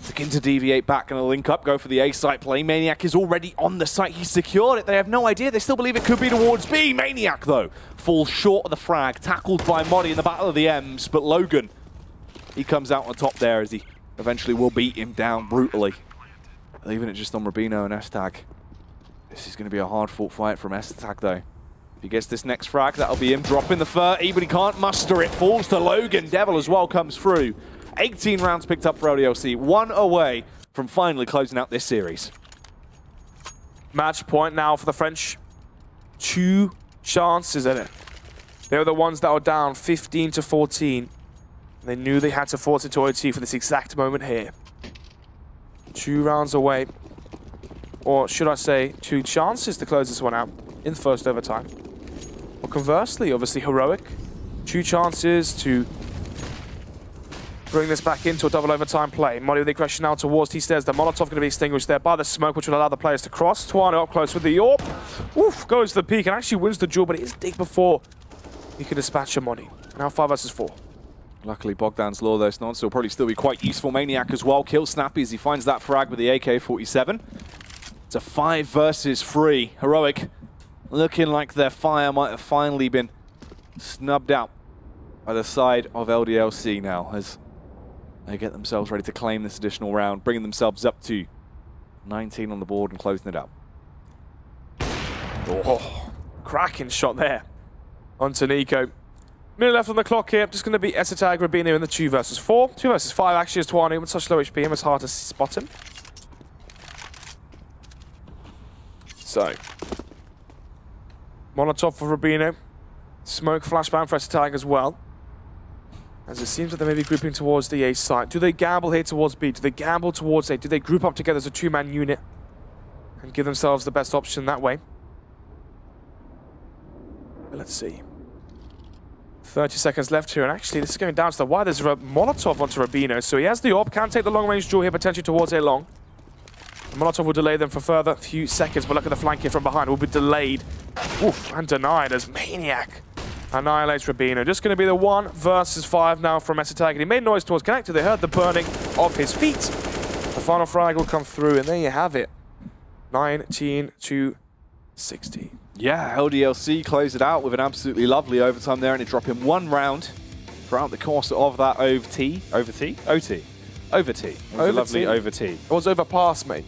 begin to deviate back and link up, go for the A site play. Maniac is already on the site. He's secured it. They have no idea. They still believe it could be towards B. Maniac, though, falls short of the frag, tackled by Modi in the Battle of the M's, but Logan, he comes out on top there as he eventually will beat him down brutally. Leaving it just on Rubino and S-Tag. This is going to be a hard-fought fight from S-Tag, though. If he gets this next frag, that'll be him dropping the 30, but he can't muster it. Falls to Logan. Devil as well comes through. 18 rounds picked up for LDLC. 1 away from finally closing out this series. Match point now for the French. 2 chances in it. They were the ones that were down 15 to 14. They knew they had to force it to OT for this exact moment here. 2 rounds away. Or should I say, 2 chances to close this one out in the first overtime. Or conversely, obviously Heroic. 2 chances to bring this back into a double overtime play. Modi with the aggression now towards T-Stairs. The Molotov going to be extinguished there by the smoke, which will allow the players to cross. Tuano up close with the AWP. Oof, goes to the peak and actually wins the duel, but it is dig before he can dispatch a Modi. Now 5 versus 4. Luckily, Bogdan's Law, though, Snons, will probably still be quite useful. Maniac as well. Kills Snappy as he finds that frag with the AK-47. It's a 5 versus 3. Heroic looking like their fire might have finally been snubbed out by the side of LDLC now as they get themselves ready to claim this additional round, bringing themselves up to 19 on the board and closing it out. Oh, cracking shot there onto Nico. Minute left on the clock here. Just going to be S-Tag Rubino in the 2 versus 4. 2 versus 5 actually is Tuanu with such low HP, it's hard to spot him. So, Molotov for Rubino. Smoke flashbang for S-Tag as well. As it seems that they may be grouping towards the A site. Do they gamble here towards B? Do they gamble towards A? Do they group up together as a 2-man unit and give themselves the best option that way? But let's see. 30 seconds left here, and actually this is going down to the wire. There's a Molotov onto Rubino, so he has the AWP, can take the long-range duel here potentially towards A long. The Molotov will delay them for further few seconds, but look at the flank here from behind, will be delayed. Oof, and denied as Maniac annihilates Rubino. Just going to be the 1 versus 5 now from Mesitag, and he made noise towards Connector. They heard the burning of his feet. The final frag will come through, and there you have it. 19-60. Yeah, LDLC closed it out with an absolutely lovely overtime there, and it dropped him 1 round throughout the course of that OT. It was a lovely OT. It was overpass, mate.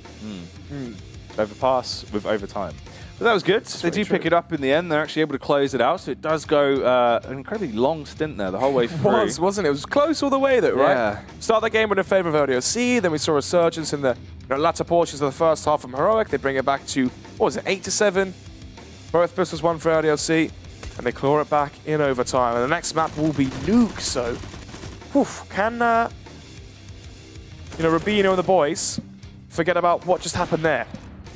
Overpass with overtime. But that was good. They do pick it up in the end. They're actually able to close it out, so it does go an incredibly long stint there the whole way through. It was, wasn't it? It was close all the way, though, right? Yeah. Start the game with a favor of LDLC, then we saw a resurgence in the latter portions of the first half from Heroic. They bring it back to, what was it, 8-7? Both pistols, 1 for LDLC, and they claw it back in overtime. And the next map will be Nuke, so can Rubino and the boys forget about what just happened there?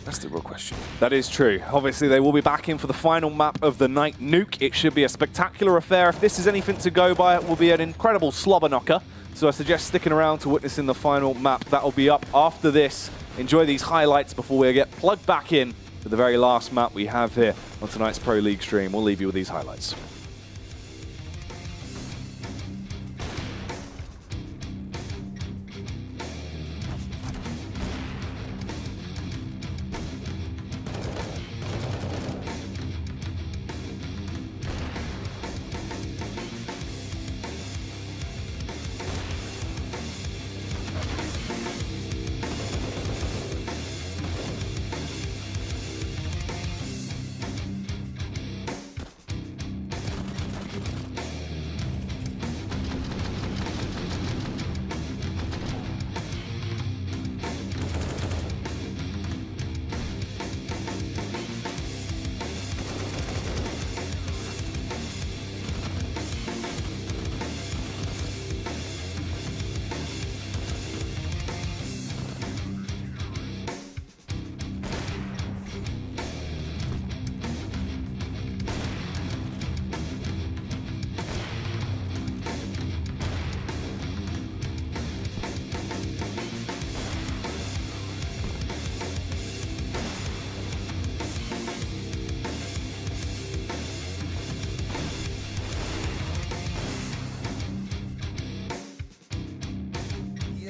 That's the real question. That is true. Obviously, they will be back in for the final map of the night, Nuke. It should be a spectacular affair. If this is anything to go by, it will be an incredible slobber knocker. So I suggest sticking around to witnessing the final map. That will be up after this. Enjoy these highlights before we get plugged back in to the very last map we have here on tonight's Pro League stream. We'll leave you with these highlights.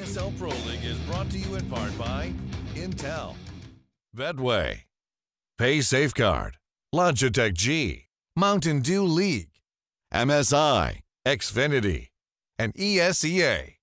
ESL Pro League is brought to you in part by Intel, Bedway, Pay Safeguard, Logitech G, Mountain Dew League, MSI, Xfinity, and ESEA.